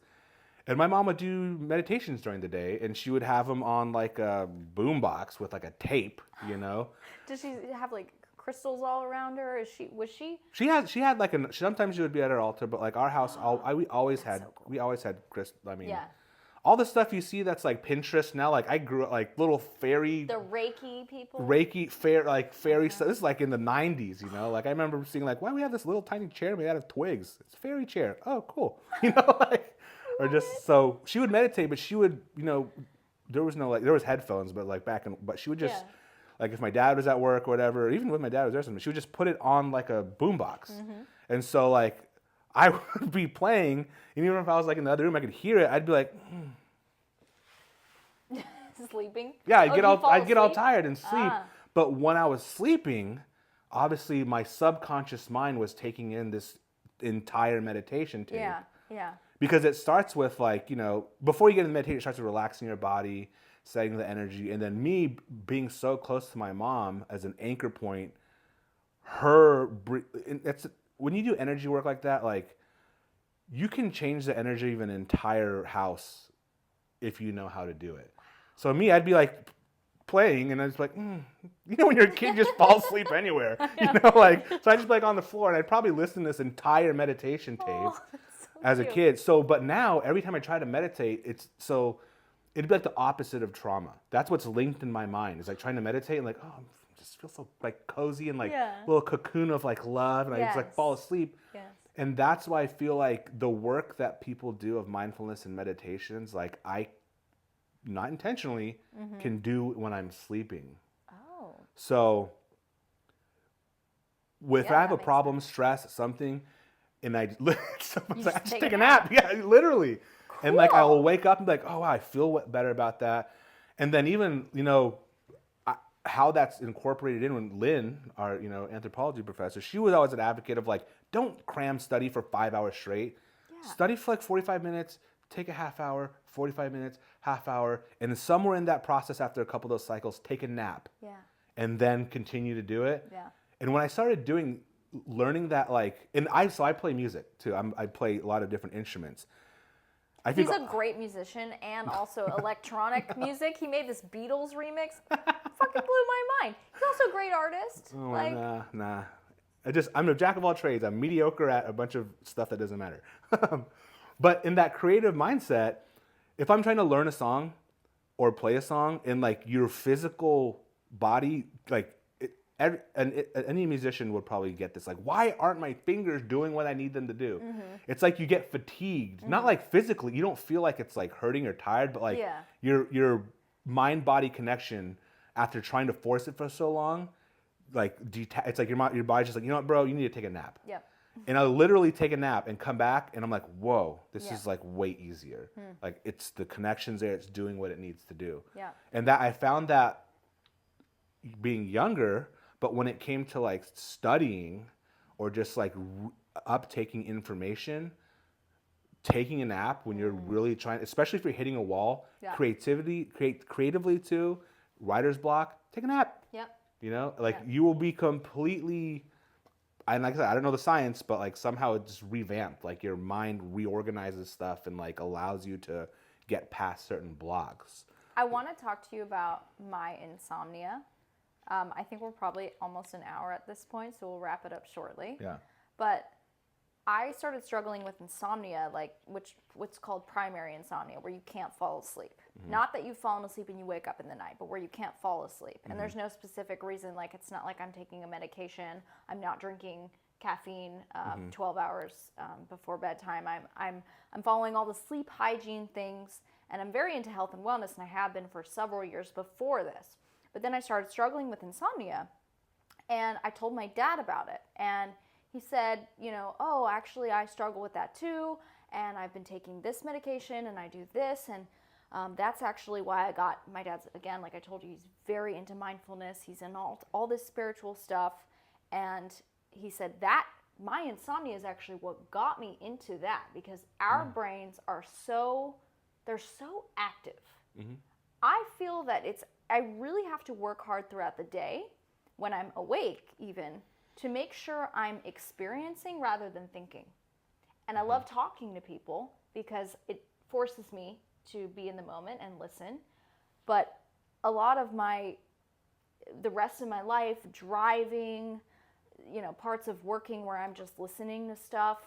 And my mom would do meditations during the day, and she would have them on like a boombox with like a tape, Does she have like crystals all around her? Was she? She had like sometimes she would be at her altar, but like our house, we always had crystal. I mean, all the stuff you see that's like Pinterest now. Like I grew up like little fairy. The Reiki people. Fairy stuff. This is like in the 90s, Like I remember seeing like, why do we have this little tiny chair made out of twigs? It's a fairy chair. Oh, cool. Like, or just so she would meditate, but she would, there was no there was headphones, but like but she would just. Like if my dad was at work or whatever, even with my dad was there, something, she would just put it on like a boombox, and so like I would be playing, and even if I was like in the other room, I could hear it. I'd be like, sleeping. Yeah, I'd get all tired and sleep. But when I was sleeping, obviously my subconscious mind was taking in this entire meditation tape. Yeah. Because it starts with like before you get into meditation, it starts with relaxing your body, setting the energy, and then me being so close to my mom as an anchor point, when you do energy work like that, like you can change the energy of an entire house if you know how to do it. So me, I'd be like playing, and I was like, when you're a kid, you just fall asleep anywhere, like, so I'd just be like on the floor, and I'd probably listen to this entire meditation tape as a kid. So, but now every time I try to meditate, it'd be like the opposite of trauma. That's what's linked in my mind. It's like trying to meditate and like, oh, I just feel so like cozy and like little cocoon of like love, and I just like fall asleep. Yes. And that's why I feel like the work that people do of mindfulness and meditations, like I, not intentionally, can do when I'm sleeping. Oh. So if I have a problem, stress, something, and I just take a nap. Yeah, literally. Cool. And like I'll wake up and be like, oh wow, I feel better about that. And then even how that's incorporated in when Lynn, our anthropology professor, she was always an advocate of like, don't cram study for 5 hours straight. Yeah. Study for like 45 minutes, take a half hour, 45 minutes, half hour, and then somewhere in that process, after a couple of those cycles, take a nap. Yeah. And then continue to do it. Yeah. And when I started learning that, like, and I play music too. I play a lot of different instruments. He's a great musician and also electronic music. He made this Beatles remix. Fucking blew my mind. He's also a great artist. Oh, nah. I'm a jack of all trades. I'm mediocre at a bunch of stuff that doesn't matter. But in that creative mindset, if I'm trying to learn a song or play a song and like your physical body, like any musician would probably get this. Like, why aren't my fingers doing what I need them to do? It's like you get fatigued, not like physically. You don't feel like it's like hurting or tired, but like your mind-body connection after trying to force it for so long, like it's like your body's just like, you know what, bro, you need to take a nap. Yep. And I'll literally take a nap and come back and I'm like, whoa, this is like way easier. Like it's the connections there, it's doing what it needs to do. Yeah. And that I found that being younger, but when it came to like studying or just like uptaking information, taking a nap when you're really trying, especially if you're hitting a wall, creatively too, writer's block, take a nap. Yep. You know, like you will be completely, and like I said, I don't know the science, but like somehow it's revamped. Like your mind reorganizes stuff and like allows you to get past certain blocks. I want to talk to you about my insomnia. I think we're probably almost an hour at this point, so we'll wrap it up shortly. Yeah. But I started struggling with insomnia, like what's called primary insomnia, where you can't fall asleep. Not that you've fallen asleep and you wake up in the night, but where you can't fall asleep. And there's no specific reason. Like it's not like I'm taking a medication. I'm not drinking caffeine 12 hours before bedtime. I'm following all the sleep hygiene things, and I'm very into health and wellness, and I have been for several years before this. But then I started struggling with insomnia, and I told my dad about it, and he said, you know, oh, actually I struggle with that too, and I've been taking this medication, and I do this, and that's actually why I got, my dad's, again, like I told you, he's very into mindfulness, he's in all this spiritual stuff, and he said that my insomnia is actually what got me into that, because our brains are they're so active. I feel that I really have to work hard throughout the day, when I'm awake even, to make sure I'm experiencing rather than thinking. And I love talking to people because it forces me to be in the moment and listen. But a lot of the rest of my life, driving, you know, parts of working where I'm just listening to stuff,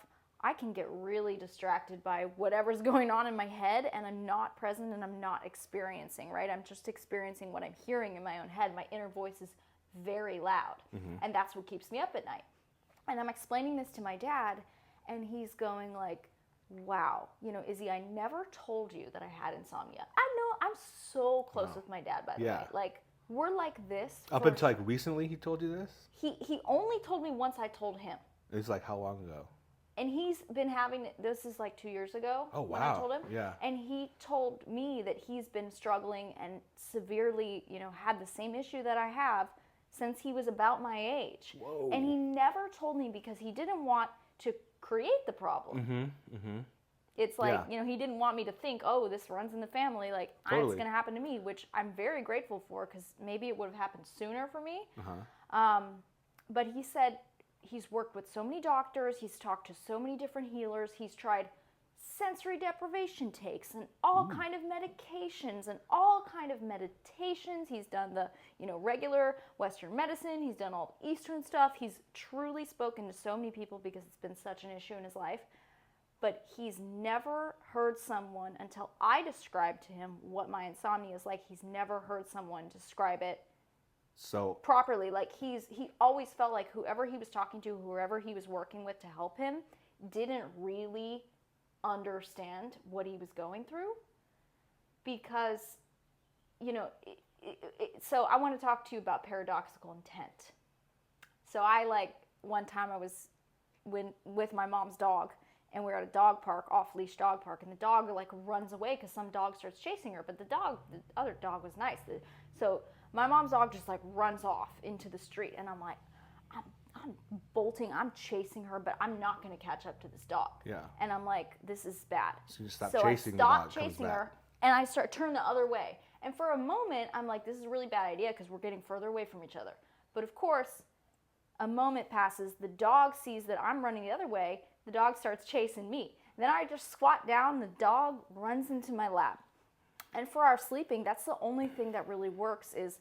I can get really distracted by whatever's going on in my head, and I'm not present and I'm not experiencing, right? I'm just experiencing what I'm hearing in my own head. My inner voice is very loud, and that's what keeps me up at night. And I'm explaining this to my dad, and he's going like, wow, you know, Izzy, I never told you that I had insomnia. I know, I'm so close with my dad, by the way. Like, we're like this. Up until like recently he told you this? He only told me once I told him. It's like how long ago? And he's been having, this is like 2 years ago when I told him. Yeah. And he told me that he's been struggling and severely, you know, had the same issue that I have since he was about my age. Whoa. And he never told me because he didn't want to create the problem. It's like, you know, he didn't want me to think, oh, this runs in the family. Like, it's going to happen to me, which I'm very grateful for, because maybe it would have happened sooner for me. But he said he's worked with so many doctors. He's talked to so many different healers. He's tried sensory deprivation takes and all kind of medications and all kind of meditations. He's done the, you know, regular Western medicine. He's done all the Eastern stuff. He's truly spoken to so many people because it's been such an issue in his life. But he's never heard someone, until I described to him what my insomnia is like, he's never heard someone describe it properly. Like he always felt like whoever he was talking to, whoever he was working with to help him, didn't really understand what he was going through, because, you know, so I want to talk to you about paradoxical intent. So one time I was with my mom's dog, and we were at a dog park, off-leash dog park, and the dog like runs away because some dog starts chasing her, but the other dog was nice. So my mom's dog just like runs off into the street, and I'm like, I'm bolting, I'm chasing her, but I'm not going to catch up to this dog. Yeah. And I'm like, this is bad. So you stop so chasing the I dog. stop chasing her, and I start turning the other way. And for a moment, I'm like, this is a really bad idea because we're getting further away from each other. But of course, a moment passes, the dog sees that I'm running the other way, the dog starts chasing me. Then I just squat down, the dog runs into my lap. And for our sleeping, that's the only thing that really works is,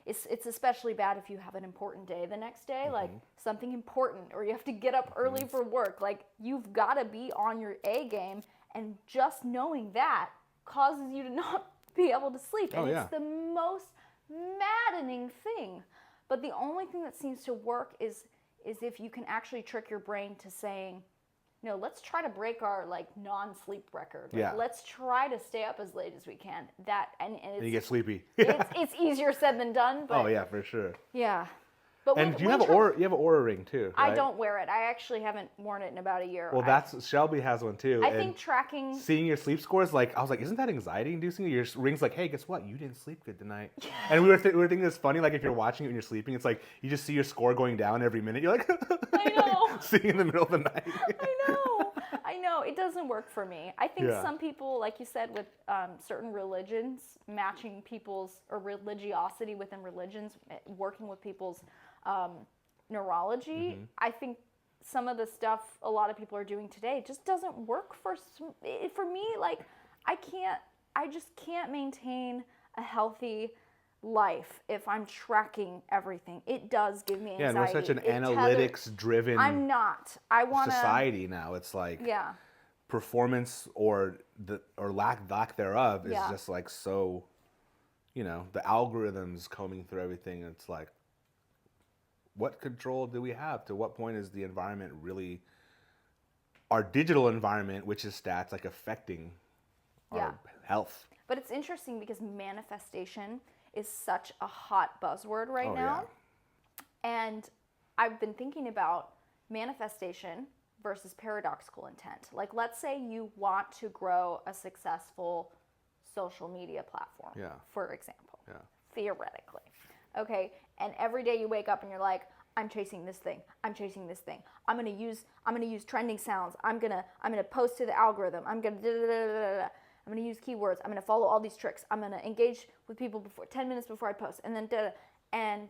it's especially bad if you have an important day the next day, like something important, or you have to get up early for work. Like, you've got to be on your A game, and just knowing that causes you to not be able to sleep. And it's the most maddening thing. But the only thing that seems to work is if you can actually trick your brain to saying, no, let's try to break our like non-sleep record. Like, let's try to stay up as late as we can. And And you get sleepy. it's easier said than done. But oh yeah, for sure. Yeah. But and you have an Oura ring too, right? I don't wear it. I actually haven't worn it in about a year. Well, Shelby has one too. I think tracking... Seeing your sleep scores, like, I was like, isn't that anxiety inducing? Your ring's like, hey, guess what? You didn't sleep good tonight. And we were thinking it's funny, like, if you're watching it when you're sleeping, it's like, you just see your score going down every minute. You're like... I know. Seeing in the middle of the night. I know. It doesn't work for me. I think some people, like you said, with certain religions, matching people's, or religiosity within religions, working with people's neurology, I think some of the stuff a lot of people are doing today just doesn't work for me. Like, I just can't maintain a healthy life if I'm tracking everything. It does give me anxiety. Yeah, and we're such an analytics-driven society now. It's like performance or lack thereof is just like so, the algorithms combing through everything. It's like, what control do we have? To what point is the environment really, our digital environment, which is stats, like affecting our health? But it's interesting because manifestation is such a hot buzzword right now. Yeah. And I've been thinking about manifestation versus paradoxical intent. Like, let's say you want to grow a successful social media platform, for example, theoretically. Okay, and every day you wake up and you're like, I'm chasing this thing. I'm chasing this thing. I'm gonna use trending sounds. I'm gonna post to the algorithm. I'm gonna I'm gonna use keywords. I'm gonna follow all these tricks. I'm gonna engage with people 10 minutes before I post, and then and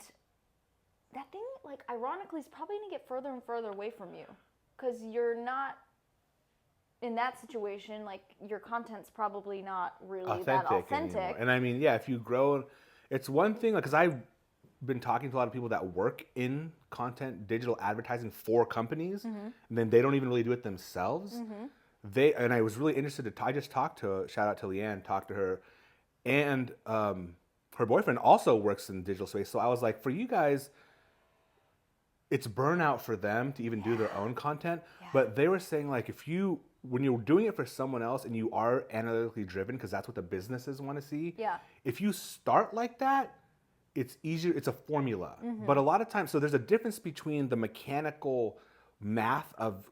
that thing, like, ironically, is probably gonna get further and further away from you, because you're not in that situation. Like, your content's probably not really that authentic. Anymore. And I mean, if you grow, it's one thing, like, because I've been talking to a lot of people that work in content, digital advertising for companies, and then they don't even really do it themselves. And I was really interested I just talked to, shout out to Leanne, talked to her, and her boyfriend also works in the digital space. So I was like, for you guys, it's burnout for them to even do their own content. But they were saying, like, when you're doing it for someone else and you are analytically driven, because that's what the businesses want to see. If you start like that, it's easier. It's a formula. But a lot of times, so there's a difference between the mechanical math of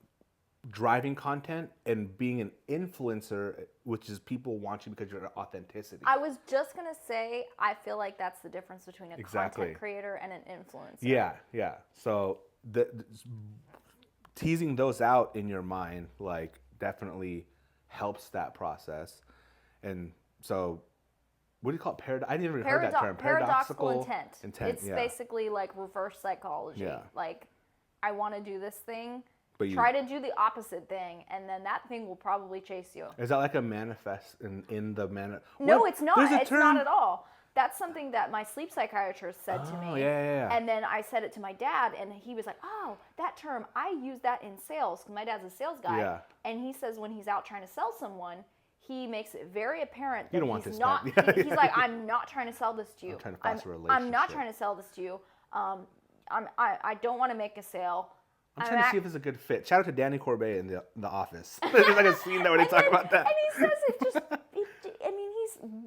driving content and being an influencer, which is people want you because you're authenticity. I was just going to say, I feel like that's the difference between a content creator and an influencer. Yeah. So teasing those out in your mind, like, definitely helps that process. And so, what do you call it? I didn't even heard that term. Paradoxical intent. It's basically like reverse psychology. Like, I want to do this thing. But try to do the opposite thing, and then that thing will probably chase you. Is that like a manifest in the No, it's not. It's not at all. That's something that my sleep psychiatrist said to me. And then I said it to my dad, and he was like, oh, that term, I use that in sales, because my dad's a sales guy. And he says when he's out trying to sell someone, he makes it very apparent that he's not. He's like, I'm not trying to sell this to you. I'm trying to foster a relationship. I'm not trying to sell this to you. I don't want to make a sale. I'm trying to see if it's a good fit. Shout out to Danny Corbet in the Office. There's like a scene there where they talk about that. And he says it just,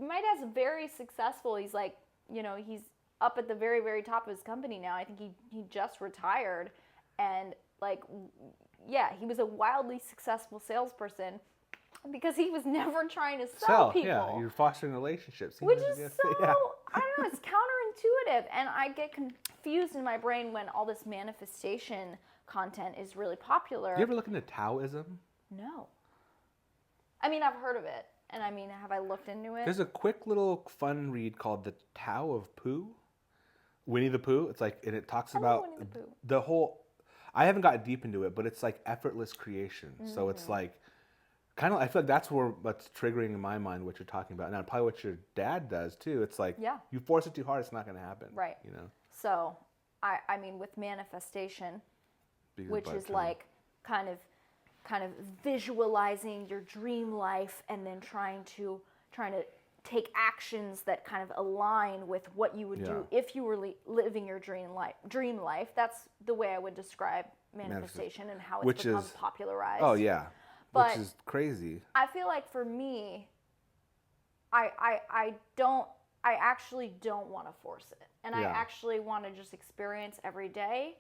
my dad's very successful. He's like, he's up at the very, very top of his company now. I think he just retired. And he was a wildly successful salesperson because he was never trying to sell people. Yeah, you're fostering relationships. Which is I don't know, it's counterintuitive. And I get confused in my brain when all this manifestation content is really popular. You ever look into Taoism? No. I mean, I've heard of it. And I mean, have I looked into it? There's a quick little fun read called The Tao of Pooh. Winnie the Pooh. It's like, and it talks about the whole, I haven't got deep into it, but it's like effortless creation. So it's like kind of, I feel like that's what's triggering in my mind what you're talking about. Now, probably what your dad does too. It's like, Yeah. you force it too hard, it's not going to happen. Right. You know? So, I mean, with manifestation, which is like kind of visualizing your dream life and then trying to take actions that kind of align with what you would do if you were living your dream life. That's the way I would describe manifestation and how it's become popularized. Oh yeah. But which is crazy. I feel like for me, I actually don't want to force it. And I actually want to just experience every day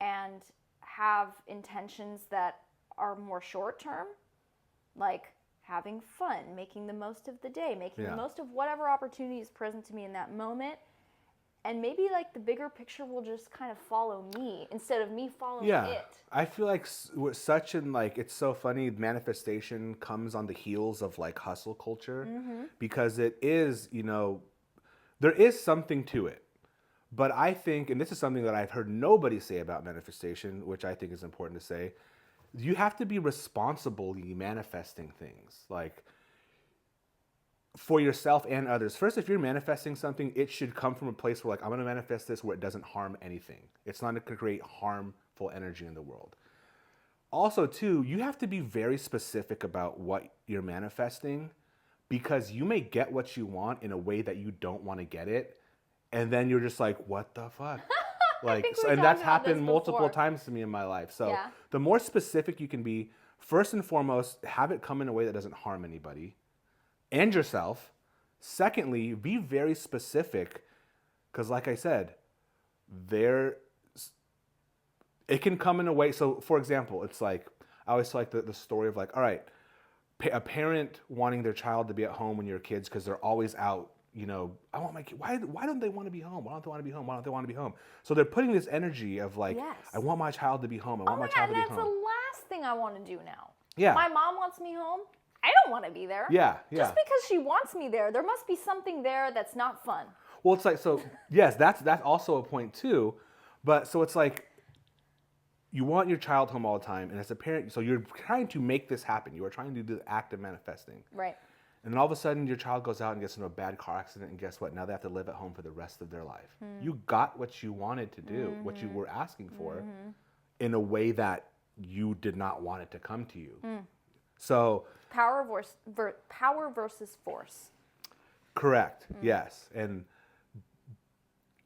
and have intentions that are more short term, like having fun, making the most of the day, making the most of whatever opportunity is present to me in that moment. And maybe like the bigger picture will just kind of follow me instead of me following it. I feel like it's so funny. Manifestation comes on the heels of like hustle culture because it is, there is something to it. But I think, and this is something that I've heard nobody say about manifestation, which I think is important to say, you have to be responsibly manifesting things. Like, for yourself and others. First, if you're manifesting something, it should come from a place where like, I'm going to manifest this where it doesn't harm anything. It's not going to create harmful energy in the world. Also, too, you have to be very specific about what you're manifesting because you may get what you want in a way that you don't want to get it. And then you're just like, what the fuck? Like, and that's happened multiple times to me in my life. So the more specific you can be, first and foremost, have it come in a way that doesn't harm anybody and yourself. Secondly, be very specific because like I said, it can come in a way. So for example, it's like, I always like the story of like, all right, a parent wanting their child to be at home when you're kids because they're always out. I want my kid. Why don't they want to be home? Why don't they want to be home? Why don't they want to be home? So they're putting this energy of like, I want my child to be home. I want my child to be home. That's the last thing I want to do now. Yeah. My mom wants me home. I don't want to be there. Yeah. Just because she wants me there must be something there that's not fun. Well, it's like, so yes, that's also a point too. But so it's like, you want your child home all the time. And as a parent, so you're trying to make this happen. You are trying to do the act of manifesting. Right. And then all of a sudden, your child goes out and gets into a bad car accident, and guess what? Now they have to live at home for the rest of their life. You got what you wanted to do, what you were asking for, in a way that you did not want it to come to you. So power versus force. Correct. Yes. And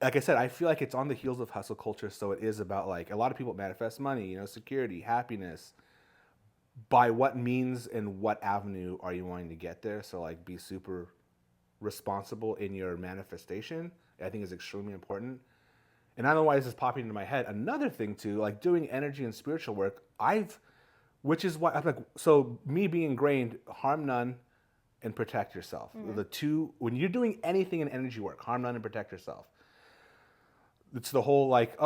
like I said, I feel like it's on the heels of hustle culture. So it is about like a lot of people manifest money, security, happiness. By what means and what avenue are you wanting to get there? So like be super responsible in your manifestation. I think is extremely important. And I don't know why this is popping into my head. Another thing too, like doing energy and spiritual work, which is why I'm like, so me being ingrained, harm none and protect yourself. The two, when you're doing anything in energy work, harm none and protect yourself. It's the whole like,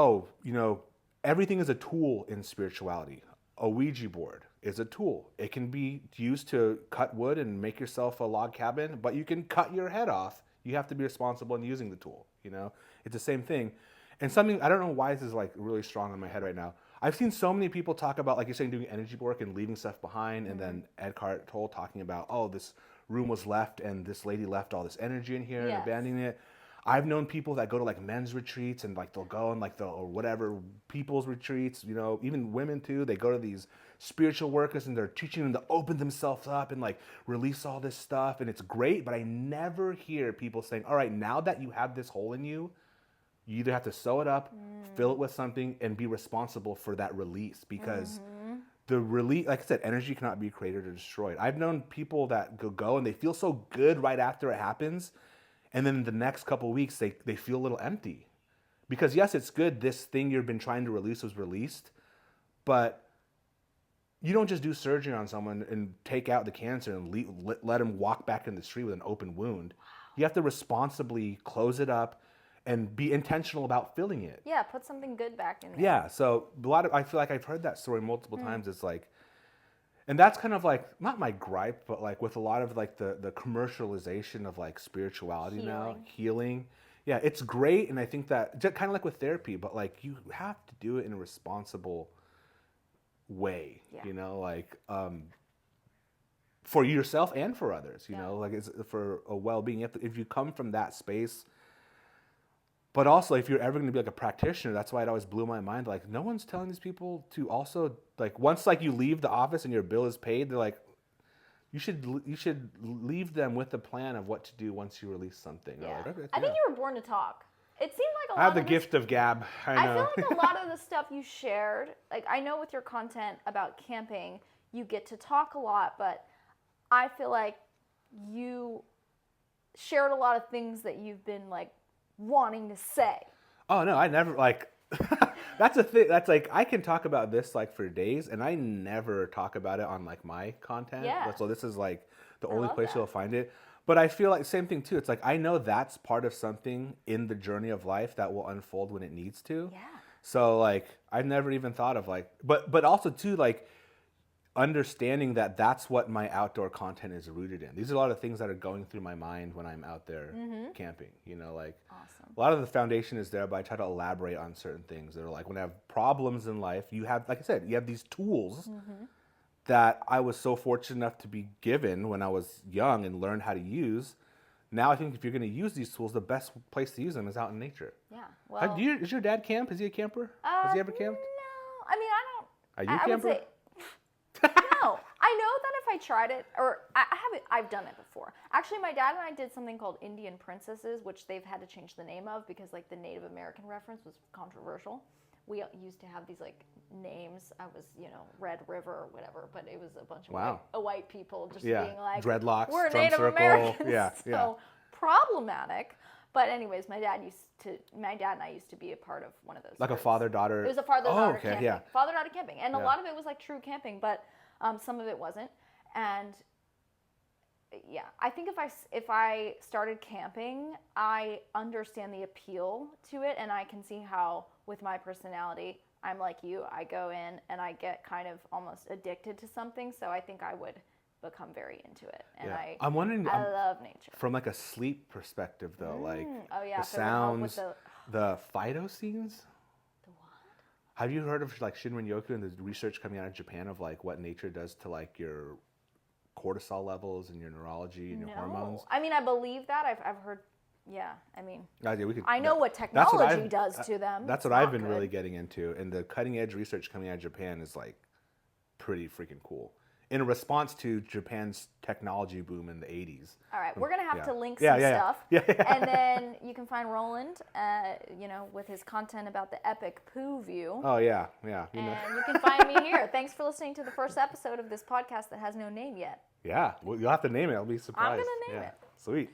everything is a tool in spirituality. A Ouija board is a tool. It can be used to cut wood and make yourself a log cabin, but you can cut your head off. You have to be responsible in using the tool, It's the same thing. And something, I don't know why this is like really strong in my head right now. I've seen so many people talk about, like you're saying, doing energy work and leaving stuff behind, and then Eckhart Tolle talking about, this room was left and this lady left all this energy in here and abandoning it. I've known people that go to like men's retreats and like they'll go on like or whatever people's retreats, even women too. They go to these spiritual workers and they're teaching them to open themselves up and like release all this stuff. And it's great, but I never hear people saying, all right, now that you have this hole in you, you either have to sew it up, fill it with something, and be responsible for that release because the release, like I said, energy cannot be created or destroyed. I've known people that go and they feel so good right after it happens. And then the next couple of weeks, they feel a little empty. Because yes, it's good this thing you've been trying to release was released, but you don't just do surgery on someone and take out the cancer and let them walk back in the street with an open wound. You have to responsibly close it up and be intentional about filling it. Yeah, put something good back in there. Yeah, so I feel like I've heard that story multiple times. It's like, and that's kind of like, not my gripe, but like with a lot of like the commercialization of like spirituality now, healing. Yeah, it's great. And I think that just kind of like with therapy, but like you have to do it in a responsible way, for yourself and for others, you know, like it's for a well-being. If you come from that space, but also if you're ever going to be like a practitioner, that's why it always blew my mind. Like no one's telling these people to also like, once like you leave the office and your bill is paid, they're like, you should leave them with a plan of what to do once you release something. Yeah. Like, okay, I think you were born to talk. It seemed like a lot I have the of gift of gab. I know. I feel like a lot of the stuff you shared, like I know with your content about camping, you get to talk a lot, but I feel like you shared a lot of things that you've been like wanting to say. Oh no, I never like. That's a thing. That's like I can talk about this like for days, and I never talk about it on like my content. Yeah. So this is like the I only love place that. you'll find it. But I feel like same thing too. It's like I know that's part of something in the journey of life that will unfold when it needs to. Yeah. So like I've never even thought of like, but also too like understanding that that's what my outdoor content is rooted in. These are a lot of things that are going through my mind when I'm out there camping, you know, like Awesome. a lot of the foundation is there, but I try to elaborate on certain things that are like, when I have problems in life, you have, like I said, you have these tools that I was so fortunate enough to be given when I was young and learned how to use. Now I think if you're going to use these tools, the best place to use them is out in nature. Yeah. Well, Is your dad camp? Is he a camper? Has he ever camped? No. I mean, I don't. Are you a I would camper? say no. I know that if I tried it, or I haven't, I've done it before. Actually, my dad and I did something called Indian Princesses, which they've had to change the name of because like the Native American reference was controversial. We used to have these like names. I was, Red River or whatever, but it was a bunch of white people just being like, dreadlocks, we're drum Native circle. Americans. Yeah, So problematic. But anyways, my dad and I used to be a part of one of those. Like groups. a father-daughter. It was a father-daughter okay, camping. yeah. Father-daughter camping. And a Yeah. lot of it was like true camping, but some of it wasn't. And yeah, I think if I started camping, I understand the appeal to it, and I can see how with my personality, I'm like you. I go in and I get kind of almost addicted to something, so I think I would become very into it. And I'm wondering. I love nature. From like a sleep perspective, though, like Oh yeah, the so it would help with sounds, the phytoscenes. the what? Have you heard of like Shinrin-yoku and the research coming out of Japan of like what nature does to like your cortisol levels and your neurology and your hormones? I mean, I believe that. I've heard. Yeah, I mean, I know what that's what technology does to them. That's It's what I've not been good. really getting into, and the cutting edge research coming out of Japan is like pretty freaking cool. In response to Japan's technology boom in the 80s. All right, we're gonna have to link some Yeah. stuff, and then you can find Rolland, with his content about the epic poo view. Oh yeah. And you can find me here. Thanks for listening to the first episode of this podcast that has no name yet. Yeah, well, you'll have to name it. I'll be surprised. I'm gonna name it. Sweet.